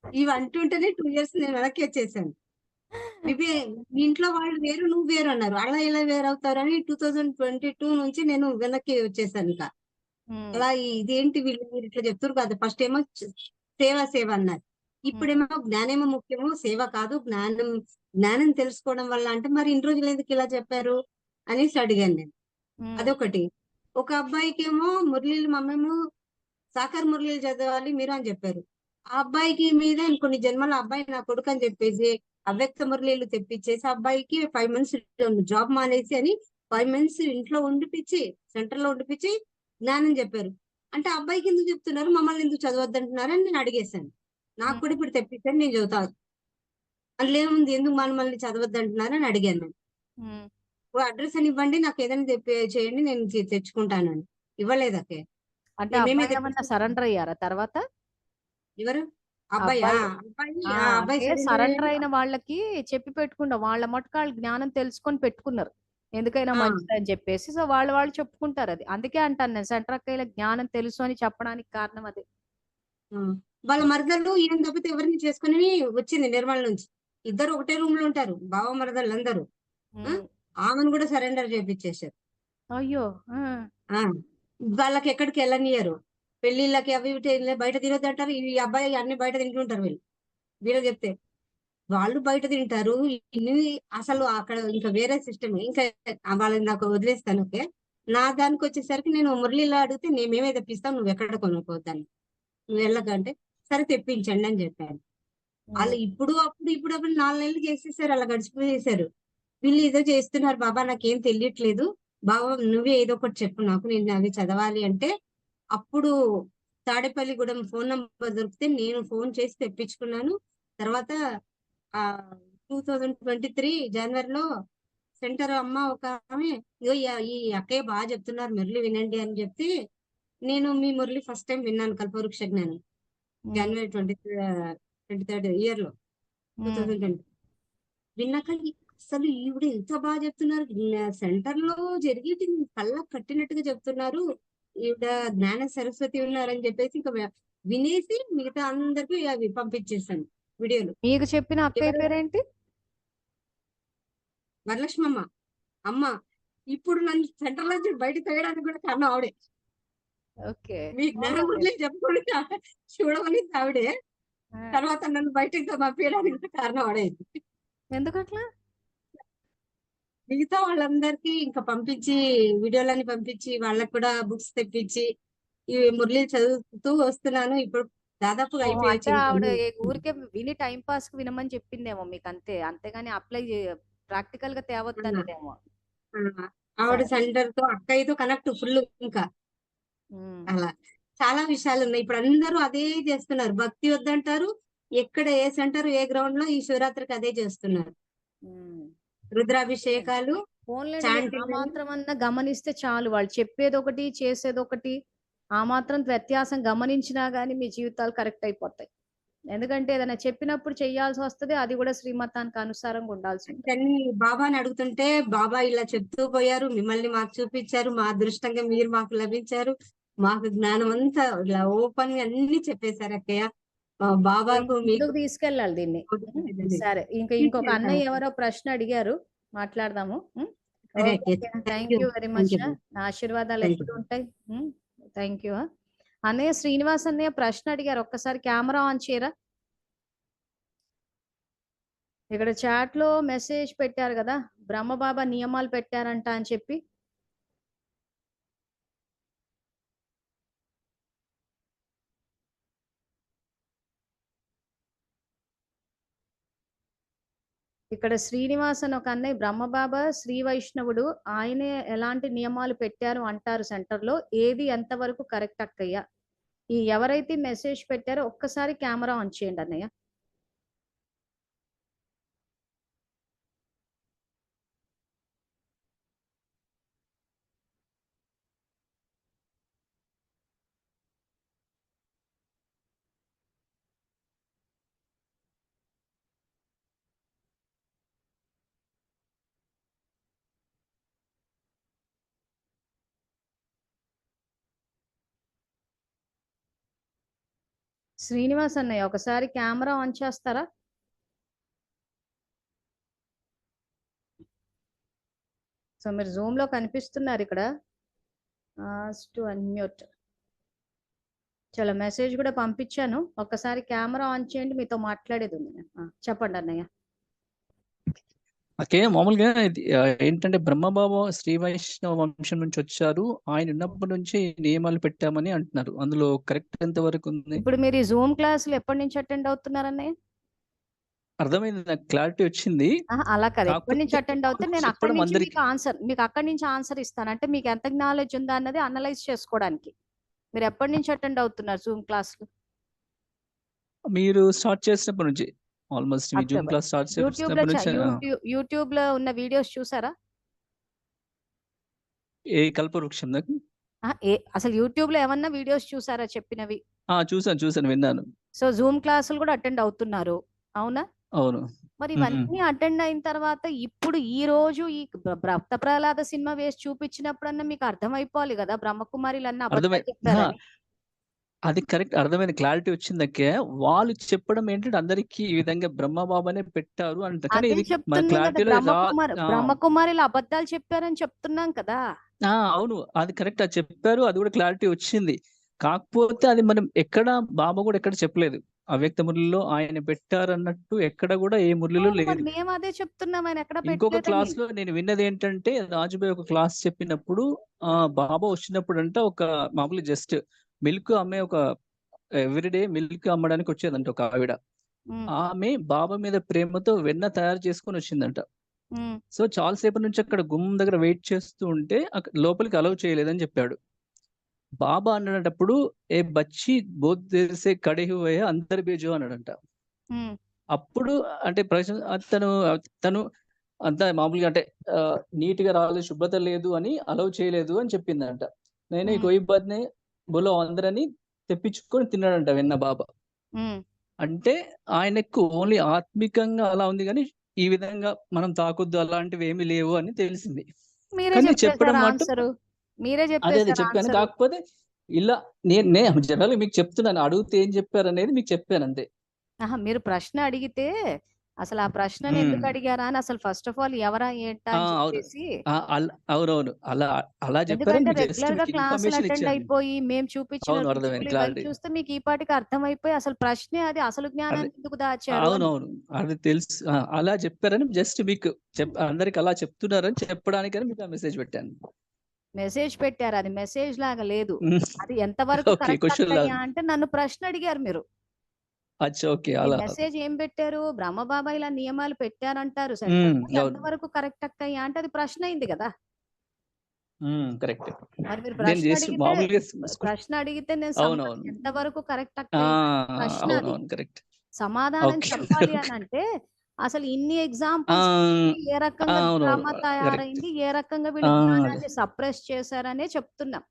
S3: ఇవి అంటుంటేనే 2 years నేను వెనక్కి వచ్చేసాను. మీ ఇంట్లో వాళ్ళు వేరు, నువ్వు వేరు అన్నారు. అలా ఇలా వేరవుతారని 2022 నుంచి నేను వెనక్కి వచ్చేసాను. ఇంకా అలా ఇదేంటి వీళ్ళు మీరు ఇట్లా చెప్తారు కదా. ఫస్ట్ ఏమో సేవ అన్నారు, ఇప్పుడేమో జ్ఞానేమో ముఖ్యము, సేవ కాదు, జ్ఞానం తెలుసుకోవడం వల్ల అంటే మరి ఇన్ని రోజులు ఎందుకు ఇలా చెప్పారు అనేసి అడిగాను నేను. అదొకటి. ఒక అబ్బాయికేమో మురళీలు మమ్మేమో సాకర్ మురళీలు చదవాలి మీరు అని చెప్పారు. ఆ అబ్బాయికి మీద ఇంకొన్ని జన్మల అబ్బాయి నా కొడుకు అని చెప్పేసి అవ్యక్త మురళీలు తెప్పించేసి ఆ అబ్బాయికి 5 months జాబ్ మానేసి అని 5 months ఇంట్లో ఉండిపించి సెంటర్ లో ఉండిపించి జ్ఞానం చెప్పారు. అంటే ఆ అబ్బాయికి ఎందుకు చెప్తున్నారు, మమ్మల్ని ఎందుకు చదవద్దంటున్నారు అని నేను అడిగేశాను. నాకు కూడా ఇప్పుడు తెప్పించాను, నేను చదువుతాను. అందులో ఏముంది, ఎందుకు మనల్ని చదవద్దంటున్నారు అని అడిగాను నేను. అడ్రస్ అని ఇవ్వండి, నాకు ఏదైనా చేయండి, నేను తెచ్చుకుంటానని. ఇవ్వలేదు అక్కే.
S1: అంటే
S3: మేమే
S1: అబ్బాయి ఏమన్నా
S3: తెప్పించుకుంటాం.
S1: సరెండర్ అయ్యారా తర్వాత?
S3: ఎవరు అబ్బాయి?
S1: అబ్బాయి
S3: అబ్బాయి
S1: అంటే
S3: సరెండర్
S1: సరెండర్
S3: అయ్యాడు.
S1: అయిన వాళ్ళకి చెప్పి పెట్టుకుంటాం, వాళ్ళ మటుకు వాళ్ళు జ్ఞానం తెలుసుకొని పెట్టుకున్నారు ఎందుకైనా
S3: ఆ,
S1: మంచిది అని చెప్పేసి. సో వాళ్ళు చెప్పుకుంటారు. అది అందుకే అంటాను నేను, సెంటర్ అక్కయ్యల జ్ఞానం తెలుసు అని చెప్పడానికి కారణం అది.
S3: ఆ. వాళ్ళ మరదలు ఈయన తప్పితే ఎవరిని చేసుకుని వచ్చింది నిర్మల్ నుంచి. ఇద్దరు ఒకటే రూమ్ లో ఉంటారు, బావ మరదలు అందరూ. ఆ,
S1: ఉమ్.
S3: ఆమెను కూడా సరెండర్ చేపించేశారు.
S1: అయ్యో.
S3: ఆ, వాళ్ళకి ఎక్కడికి వెళ్ళనియరు, పెళ్లిళ్ళకి అవి ఇవి బయట తినొద్దు అంటారు. ఈ అబ్బాయి అన్ని బయట తింటుంటారు వీళ్ళు. వీళ్ళు చెప్తే వాళ్ళు బయట తింటారు. ఇన్ని అసలు అక్కడ ఇంకా వేరే సిస్టమ్ ఇంకా వాళ్ళని నాకు వదిలేస్తాను. ఓకే, నా దానికి వచ్చేసరికి నేను మురళిలో అడిగితే మేమే తెప్పిస్తాం, నువ్వు ఎక్కడ కొనుక్కోవద్దని. నువ్వు వెళ్ళకంటే సరే తెప్పించండి అని చెప్పాను. వాళ్ళు ఇప్పుడు 4 నెలలు చేసేసారు, అలా గడిచిపోయేసారు. వీళ్ళు ఏదో చేస్తున్నారు, బాబా నాకేం తెలియట్లేదు, బాబా నువ్వే ఏదో ఒకటి చెప్పు నాకు, నేను అవి చదవాలి అంటే అప్పుడు తాడేపల్లిగూడెం ఫోన్ నంబర్ దొరికితే నేను ఫోన్ చేసి తెప్పించుకున్నాను. తర్వాత ఆ 2023 జనవరిలో సెంటర్ అమ్మ ఒక ఆమె, "ఇగో ఈ అక్కయ్య బాగా చెప్తున్నారు మురళి వినండి" అని చెప్పి నేను మీ మురళి ఫస్ట్ టైం విన్నాను కల్పవృక్ష జ్ఞానం. జనవరి 23rd ఇయర్ లో 2020 విన్నాక అసలు ఈవిడ ఎంత బాగా చెప్తున్నారు, సెంటర్ లో జరిగేటి కళ్ళ కట్టినట్టుగా చెప్తున్నారు, ఈవిడ జ్ఞాన సరస్వతి ఉన్నారని చెప్పేసి ఇంకా వినేసి మిగతా అందరికి అవి పంపించేసాను వీడియోలు.
S1: మీకు చెప్పిన అక్కయ్య
S3: ఎవరు?
S1: పేరేంటి?
S3: వరలక్ష్మమ్మ. అమ్మ ఇప్పుడు నన్ను సెంటర్ నుంచి బయట తగ్గడానికి కూడా కారణం ఆవిడే.
S1: ఓకే.
S3: మీ జ్ఞానం గురించి చెప్పుకోండి చూడమని ఆవిడే.
S1: ఆ,
S3: తర్వాత నన్ను బయటకు పంపించడానికి కూడా కారణం ఆవిడే.
S1: ఎందుకట్లా?
S3: మిగతా వాళ్ళందరికీ ఇంకా పంపించి వీడియోలని పంపించి వాళ్ళకి కూడా బుక్స్ తెప్పించి ఈ మురళి చదువుతూ వస్తున్నాను. ఇప్పుడు దాదాపుగా
S1: ఓహో, అంటే
S3: అయిపోయొచ్చు ఇంకా
S1: ఆవిడ
S3: అన్ని.
S1: ఊరికే విని టైం పాస్ కి వినమని చెప్పిందేమో మీకు, అంతే. అంతేగాని అప్లై ప్రాక్టికల్ గా తేవద్దనేదేమో.
S3: ఆ, ఆవిడ
S1: సరే.
S3: సెంటర్ తో అక్కయ్యతో కనెక్ట్ ఫుల్. ఇంకా
S1: ఉమ్.
S3: అలా చాలా విషయాలు ఉన్నాయి. ఇప్పుడు అందరూ అదే చేస్తున్నారు, భక్తి వద్దంటారు. ఎక్కడ ఏ సెంటర్ ఏ గ్రౌండ్ లో ఈ శివరాత్రికి అదే చేస్తున్నారు,
S1: ఉమ్.
S3: రుద్రాభిషేకాలు,
S1: ఫోన్లేండి, మీరు ఆ
S3: చాంటింగ్ అని.
S1: మాత్రం అన్నా గమనిస్తే చాలు. వాళ్ళు చెప్పేది ఒకటి చేసేది ఒకటి, ఆ మాత్రం వ్యత్యాసం గమనించినా గానీ మీ జీవితాలు కరెక్ట్ అయిపోతాయి. ఎందుకంటే ఏదైనా చెప్పినప్పుడు చెయ్యాల్సి వస్తది, అది కూడా శ్రీమతానికి అనుసారంగా ఉండాల్సి ఉంటుంది.
S3: కానీ బాబాని అడుగుతుంటే బాబా ఇలా చెప్తూ పోయారు, మిమ్మల్ని మాకు చూపించారు, మా అదృష్టంగా మీరు మాకు లభించారు, మాకు జ్ఞానం అంతా ఇలా ఓపెన్ గా అన్ని చెప్పేశారు అక్కయ్య. బాబాకు మీకు
S1: ముందుకు తీసుకెళ్ళాలి దీన్ని. సరే, ఇంకొక
S3: తీసుకెళ్తాను
S1: అన్నయ్య
S3: అక్క.
S1: ఎవరో ప్రశ్న అడిగారు, మాట్లాడదాము.
S3: సరే
S1: ఓకే,
S3: అక్కయ్య, thank
S1: thank
S3: you.
S1: You very
S3: thank
S1: much.
S3: You.
S1: నా ఆశీర్వాదాలు
S3: థ్యాంక్ యూ.
S1: ఎప్పుడు ఉంటాయి. Thank you. అన్నయ్య శ్రీనివాస్ అన్నయ్య ప్రశ్న అడిగారు, ఒక్కసారి కెమెరా ఆన్ చేయరా. ఇక్కడ చాట్ లో మెసేజ్ పెట్టారు కదా, బ్రహ్మబాబా నియమాలు పెట్టారంట అని చెప్పి. ఇక్కడ శ్రీనివాస్ అని ఒక అన్నయ్య, బ్రహ్మబాబా శ్రీ వైష్ణవుడు, ఆయనే ఎలాంటి నియమాలు పెట్టారు అంటారు సెంటర్ లో, ఏది ఎంతవరకు కరెక్ట్ అక్కయ్య? ఈ ఎవరైతే మెసేజ్ పెట్టారో ఒక్కసారి కెమెరా ఆన్ చేయండి అన్నయ్య. శ్రీనివాస్ అన్నయ్య ఒకసారి కెమెరా ఆన్ చేస్తారా? సో మీరు జూమ్ లో కనిపిస్తున్నారు ఇక్కడ. To unmute. చలో, మెసేజ్ కూడా పంపించాను, ఒక్కసారి కెమెరా ఆన్ చేయండి, మీతో మాట్లాడేది ఉంది. చెప్పండి అన్నయ్య.
S4: ఓకే. మామూలుగా ఇది ఏంటంటే బ్రహ్మబాబా శ్రీ వైష్ణవ వంశం నుంచి వచ్చారు. ఆయన ఉన్నప్పటి నుంచి నియమాలు పెట్టామని అంటున్నారు. అందులో కరెక్ట్ ఎంత వరకు ఉంది?
S1: ఇప్పుడు మీరు ఈ జూమ్ క్లాసులు ఎప్పటి నుంచి అటెండ్ అవుతున్నారన్నయ్య?
S4: అర్థమైంది, నాకు క్లారిటీ వచ్చింది.
S1: అలా కాదు, ఎప్పటి నుంచి
S4: కాకపోతే
S1: అటెండ్ అవుతే
S4: వాళ్ళు
S1: నేను అక్కడి
S4: చెప్పడం
S1: నుంచి
S4: అందరికి
S1: మీకు అక్కడి నుంచి ఆన్సర్ ఇస్తాను. అంటే మీకు ఎంత నాలెడ్జ్ ఉందా అన్నది అనలైజ్ చేసుకోవడానికి. మీరు ఎప్పటి నుంచి అటెండ్ అవుతున్నారు జూమ్ క్లాసులు?
S4: మీరు స్టార్ట్ చేసినప్పటి నుంచి ఆల్మోస్ట్ మీ zoom
S1: October.
S4: Class start
S1: YouTube లో
S4: చేసినప్పటి నుంచి
S1: యూట్యూబ్ లో ఉన్న వీడియోస్ చూసారా?
S4: ఏ కల్పవృక్షం దాకా
S1: అసలు యూట్యూబ్ లో ఏమన్నా వీడియోస్ చూసారా చెప్పినవి?
S4: చూసాను, విన్నాను.
S1: సో జూమ్ క్లాసులు కూడా అటెండ్ అవుతున్నారు, అవునా?
S4: అవును.
S1: మరి ఇవన్నీ అటెండ్ అయిన తర్వాత ఇప్పుడు ఈ రోజు ఈ భక్త ప్రహ్లాద సినిమా వేసి చూపించినప్పుడన్నా మీకు అర్థమైపోవాలి కదా బ్రహ్మకుమారిలు అన్న
S4: అర్థమై
S1: అబద్ధాలు చెప్పారని.
S4: అది కరెక్ట్, అర్థమైన క్లారిటీ వచ్చిందక్కే. వాళ్ళు చెప్పడం ఏంటంటే అందరికి ఈ విధంగా బ్రహ్మబాబానే పెట్టారు అంటారు. కానీ
S1: అదే
S4: ఇది మన
S1: చెప్తున్నాం కదా,
S4: క్లారిటీలో
S1: బ్రహ్మకుమారిలు అబద్ధాలు చెప్పారని చెప్తున్నాం కదా.
S4: అవును, అది కరెక్ట్, అది చెప్పారు, అది కూడా క్లారిటీ వచ్చింది. కాకపోతే అది మనం ఎక్కడ బాబా కూడా ఎక్కడ చెప్పలేదు. అవ్యక్త మురళిలో ఆయన పెట్టారు అన్నట్టు ఎక్కడ కూడా ఏ మురళిలో
S1: అవును, మరి
S4: లేదు.
S1: మేము అదే చెప్తున్నాం, ఆయన ఎక్కడ
S4: ఇంకొక
S1: పెట్టలేదని.
S4: క్లాస్ లో నేను విన్నది ఏంటంటే రాజుబాయ్ ఒక క్లాస్ చెప్పినప్పుడు బాబా వచ్చినప్పుడు అంట ఒక మామూలు జస్ట్ మిల్క్ అమ్మే ఒక ఎవ్రీడే మిల్క్ అమ్మడానికి వచ్చేదంట ఒక ఆవిడ.
S1: ఉమ్,
S4: ఆమె బాబా మీద ప్రేమతో వెన్న తయారు చేసుకొని వచ్చిందంట.
S1: ఉమ్,
S4: సో చాలాసేపు నుంచి అక్కడ గుమ్మం దగ్గర వెయిట్ చేస్తూ ఉంటే లోపలికి అలౌ చేయలేదని చెప్పాడు. బాబా అన్నప్పుడు ఏ బచ్చి బోధ్ దేసే కడే హువే అంతర్ బేజో అన్నాడంట.
S1: ఉమ్,
S4: అప్పుడు అంటే తను అంతా మామూలుగా అంటే నీట్ గా రాలేదు, శుభ్రత లేదు అని అలౌ చేయలేదు అని చెప్పిందంట. నేనే
S1: ఉమ్,
S4: కోయి బాద్నే బోలో అందరని తెప్పించుకొని తిన్నాడంట వెన్న బాబా.
S1: ఉమ్.
S4: అంటే ఆయనకు ఓన్లీ ఆత్మికంగా అలా ఉంది, కానీ ఈ విధంగా మనం తాకొద్దు అలాంటివి ఏమీ లేవు అని తెలిసింది.
S1: మీరే
S4: కానీ చెప్పడం
S1: చెప్పేశారు
S4: మటు
S1: ఆన్సరు, మీరే
S4: అదే
S1: చెప్పేశారు
S4: చెప్పాను.
S1: ఆన్సరు.
S4: కాకపోతే ఇలా నేను జనరల్ మీకు చెప్తున్నాను, అడిగితే ఏం చెప్పారు అనేది మీకు చెప్పాను అంతే.
S1: మీరు ప్రశ్న అడిగితే అసలు ఆ ప్రశ్నను ఎందుకు అడిగారా అని అసలు ఫస్ట్ ఆఫ్ ఆల్ ఎవరా ఏంటా అని
S4: అవును,
S1: చెప్పేసి.
S4: అవునవును, అలా అలా చెప్పారని
S1: ఎందుకంటే
S4: మీకు జస్ట్
S1: రెగ్యులర్ గా
S4: మీకు
S1: క్లాసులు
S4: ఇన్ఫర్మేషన్
S1: అటెండ్
S4: ఇచ్చాను.
S1: అయిపోయి మేము చూపించిన
S4: అవును, అర్థమైంది,
S1: రుజువులు ఇవన్నీ
S4: క్లారిటీ.
S1: చూస్తే మీకు ఈ పాటికి అర్థమైపోయి అసలు ప్రశ్నే అది, అసలు
S4: అదే,
S1: జ్ఞానాన్ని ఎందుకు దాచారు అని.
S4: అవునవును, అది తెలుసు. అలా చెప్పారని జస్ట్ మీకు అందరికి అలా చెప్తున్నారని చెప్పడానికని మీకు ఆ మెసేజ్ పెట్టాను.
S1: మెసేజ్ పెట్టారు, అది మెసేజ్ లాగా లేదు. అది ఎంతవరకు
S4: ఓకే,
S1: కరెక్ట్
S4: క్వశ్చన్
S1: అక్కయ్యా
S4: లాగా.
S1: అంటే నన్ను ప్రశ్న అడిగారు మీరు.
S4: అచ్చా, ఓకే,
S1: మీ
S4: అలా.
S1: మెసేజ్ ఏం పెట్టారు, బ్రహ్మబాబా ఇలా నియమాలు పెట్టారంటారు సెంటర్ లో,
S4: అవును,
S1: ఎంతవరకు కరెక్ట్ అక్కయ్యా అంటే అది ప్రశ్న అయింది కదా.
S4: కరెక్ట్.
S1: మరి మీరు
S4: నేను
S1: ప్రశ్న
S4: చేసి
S1: అడిగితే
S4: మామూలుగా
S1: నేను
S4: అవునవును,
S1: ఎంతవరకు కరెక్ట్ అక్కయ్యా ప్రశ్న అది.
S4: అవునవును, కరెక్ట్.
S1: సమాధానం
S4: ఓకే,
S1: చెప్పాలి
S4: ఓకే.
S1: అని అంటే అసలు ఇన్ని ఎగ్జాంపుల్స్ ఏ రకంగా
S4: అవునవును,
S1: డ్రామా
S4: కరెక్ట్.
S1: తయారైంది, ఏ రకంగా వీళ్ళు జ్ఞానాన్ని సప్రెస్ చేశారనే చెప్తున్నాం.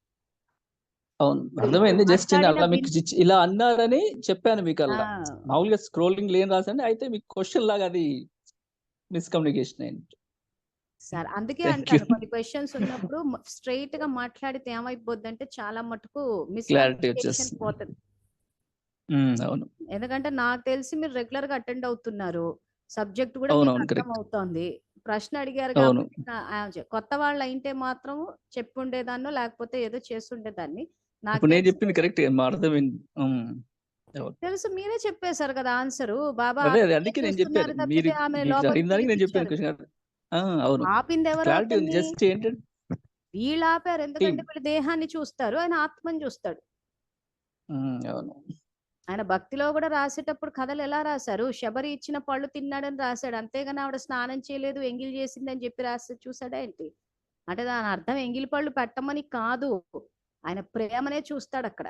S4: అవును,
S1: ఇప్పుడు
S4: అర్థమైంది. జస్ట్ నేను
S1: మాట్లాడిన
S4: అలా మీకు ఇలా అన్నారని చెప్పాను మీకు.
S1: ఆ,
S4: అలా మామూలుగా స్క్రోలింగ్ లేని రాసండి, అయితే మీకు క్వశ్చన్ లాగా అది మిస్కమ్యూనికేషన్ అయింది.
S1: సరే, అందుకే
S4: థ్యాంక్ యూ.
S1: అంటాను కొన్ని క్వశ్చన్స్ ఉన్నప్పుడు స్ట్రైట్ గా మాట్లాడితే ఏమైపోద్ది అంటే చాలా మటుకు
S4: క్లారిటీ
S1: మిస్కమ్యూనికేషన్
S4: వచ్చేస్తుంది.
S1: పోతుంది.
S4: అవును,
S1: ఎందుకంటే నాకు తెలిసి మీరు రెగ్యులర్ గా అటెండ్ అవుతున్నారు, సబ్జెక్ట్ కూడా మీకు
S4: అవునవును,
S1: అర్థం
S4: కరెక్ట్.
S1: అవుతోంది. ప్రశ్న అడిగారు
S4: అవును,
S1: కాబట్టి కొత్త వాళ్ళు అయితే మాత్రం చెప్పి ఉండేదాన్నో లేకపోతే ఏదో చేస్తుండేదాన్ని. నాకు
S4: ఇప్పుడు నేను
S1: తెలిసి
S4: చెప్పింది కరెక్ట్, మా అర్థమైంది. అవును.
S1: తెలుసు, మీరే చెప్పేశారు కదా ఆన్సరు. బాబా
S4: అదే
S1: ఆమె
S4: అందుకే నేను
S1: చూస్తున్నారు
S4: చెప్పాను.
S1: తప్పితే ఆమె
S4: మీరు అడిగిన
S1: లోపలికి
S4: దానికి నేను చెప్పాను
S1: ఇచ్చారు.
S4: క్వశ్చన్. అవును,
S1: ఆపింది ఎవరు
S4: క్లారిటీ ఉంది.
S1: అతన్ని?
S4: జస్ట్ ఏంటంటే
S1: వీళ్ళు ఆపారు,
S4: టీమ్.
S1: ఎందుకంటే వీళ్ళు దేహాన్ని చూస్తారు, ఆయన ఆత్మని చూస్తాడు.
S4: అవును,
S1: ఆయన భక్తిలో కూడా రాసేటప్పుడు కథలు ఎలా రాశారు, శబరి ఇచ్చిన పళ్ళు తిన్నాడని రాశాడు, అంతేగాని ఆవిడ స్నానం చేయలేదు ఎంగిల్ చేసిందని చెప్పి రాసి చూసాడా ఏంటి? అంటే దాని అర్థం ఎంగిలి పళ్ళు పెట్టమని కాదు, ఆయన ప్రేమనే చూస్తాడు అక్కడ.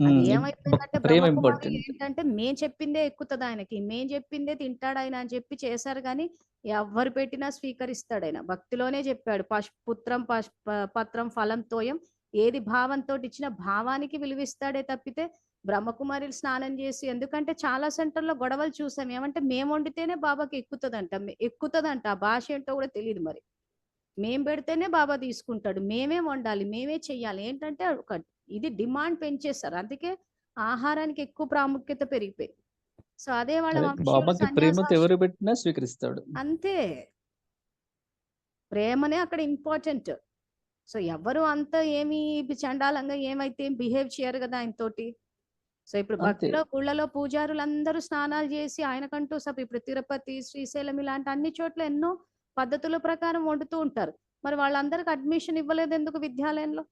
S1: అది ఏమైపోయిందంటే
S4: ప్రేమ
S1: బ్రహ్మకుమారి
S4: ఇంపార్టెంట్.
S1: ఏంటంటే మేం చెప్పిందే ఎక్కుతుంది ఆయనకి, మేం చెప్పిందే తింటాడు ఆయన అని చెప్పి చేశారు. కానీ ఎవరు పెట్టినా స్వీకరిస్తాడు ఆయన. భక్తిలోనే చెప్పాడు, పుత్రం పత్రం ఫలం తోయం, ఏది భావంతో ఇచ్చిన భావానికి విలువిస్తాడే తప్పితే బ్రహ్మకుమారిలు స్నానం చేసి. ఎందుకంటే చాలా సెంటర్లో గొడవలు చూసాం, ఏమంటే మేము వండితేనే బాబాకి ఎక్కుతుందంట. ఆ భాష ఏంటో కూడా తెలియదు మరి. మేం పెడితేనే బాబా తీసుకుంటాడు, మేమే వండాలి, మేమే చెయ్యాలి. ఏంటంటే ఒక ఇది డిమాండ్ పెంచేస్తారు, అందుకే ఆహారానికి ఎక్కువ ప్రాముఖ్యత పెరిగిపోయి. సో అదే వాళ్ళ వంశీయులు
S4: బాబాకి ప్రేమతో
S1: సన్యాసాశ్రమం
S4: ఎవరు పెట్టినా స్వీకరిస్తాడు.
S1: అంతే, ప్రేమనే అక్కడ ఇంపార్టెంట్. సో ఎవరు అంత ఏమి చండాలంగా ఏమైతే బిహేవ్ చేయరు కదా ఆయనతోటి. సో ఇప్పుడు
S4: అంతే.
S1: భక్తిలో గుళ్ళలో పూజారులందరూ స్నానాలు చేసి ఆయనకంటూ ఇప్పుడు తిరుపతి, శ్రీశైలం ఇలాంటి అన్ని చోట్ల ఎన్నో పద్ధతుల ప్రకారం వండుతూ ఉంటారు. మరి వాళ్ళందరికి అడ్మిషన్ ఇవ్వలేదు ఎందుకు విద్యాలయంలో?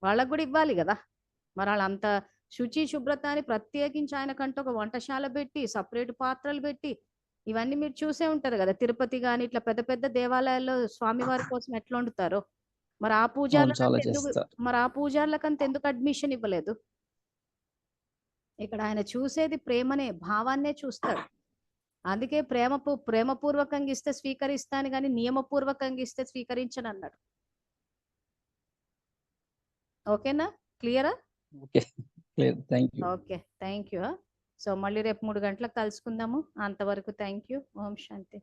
S1: వాళ్ళకు కూడా ఇవ్వాలి కదా. మరి వాళ్ళంత శుచి శుభ్రత అని ప్రత్యేకించి ఆయనకంటూ ఒక వంటశాల పెట్టి సపరేట్ పాత్రలు పెట్టి ఇవన్నీ మీరు చూసే ఉంటారు కదా. తిరుపతి కానీ ఇట్లా పెద్ద పెద్ద దేవాలయాల్లో స్వామివారి కోసం ఎట్లా వండుతారో మరి ఆ
S4: అవును,
S1: పూజార్లకంత
S4: చాలా
S1: ఎందుకు
S4: చేస్తారు.
S1: మరి ఆ పూజార్లకంత ఎందుకు అడ్మిషన్ ఇవ్వలేదు? ఇక్కడ ఆయన చూసేది ప్రేమనే, భావాన్నే చూస్తాడు. అందుకే ప్రేమపూర్వకంగా ఇస్తే స్వీకరిస్తాను కానీ నియమపూర్వకంగా ఇస్తే స్వీకరించను అన్నాడు. ఓకేనా? క్లియరా?
S4: Okay, clear. Thank you.
S1: Okay, thank you. So మళ్ళీ రేపు 3 గంటలకు కలుసుకుందాము. అంతవరకు థ్యాంక్ యూ. Om Shanti.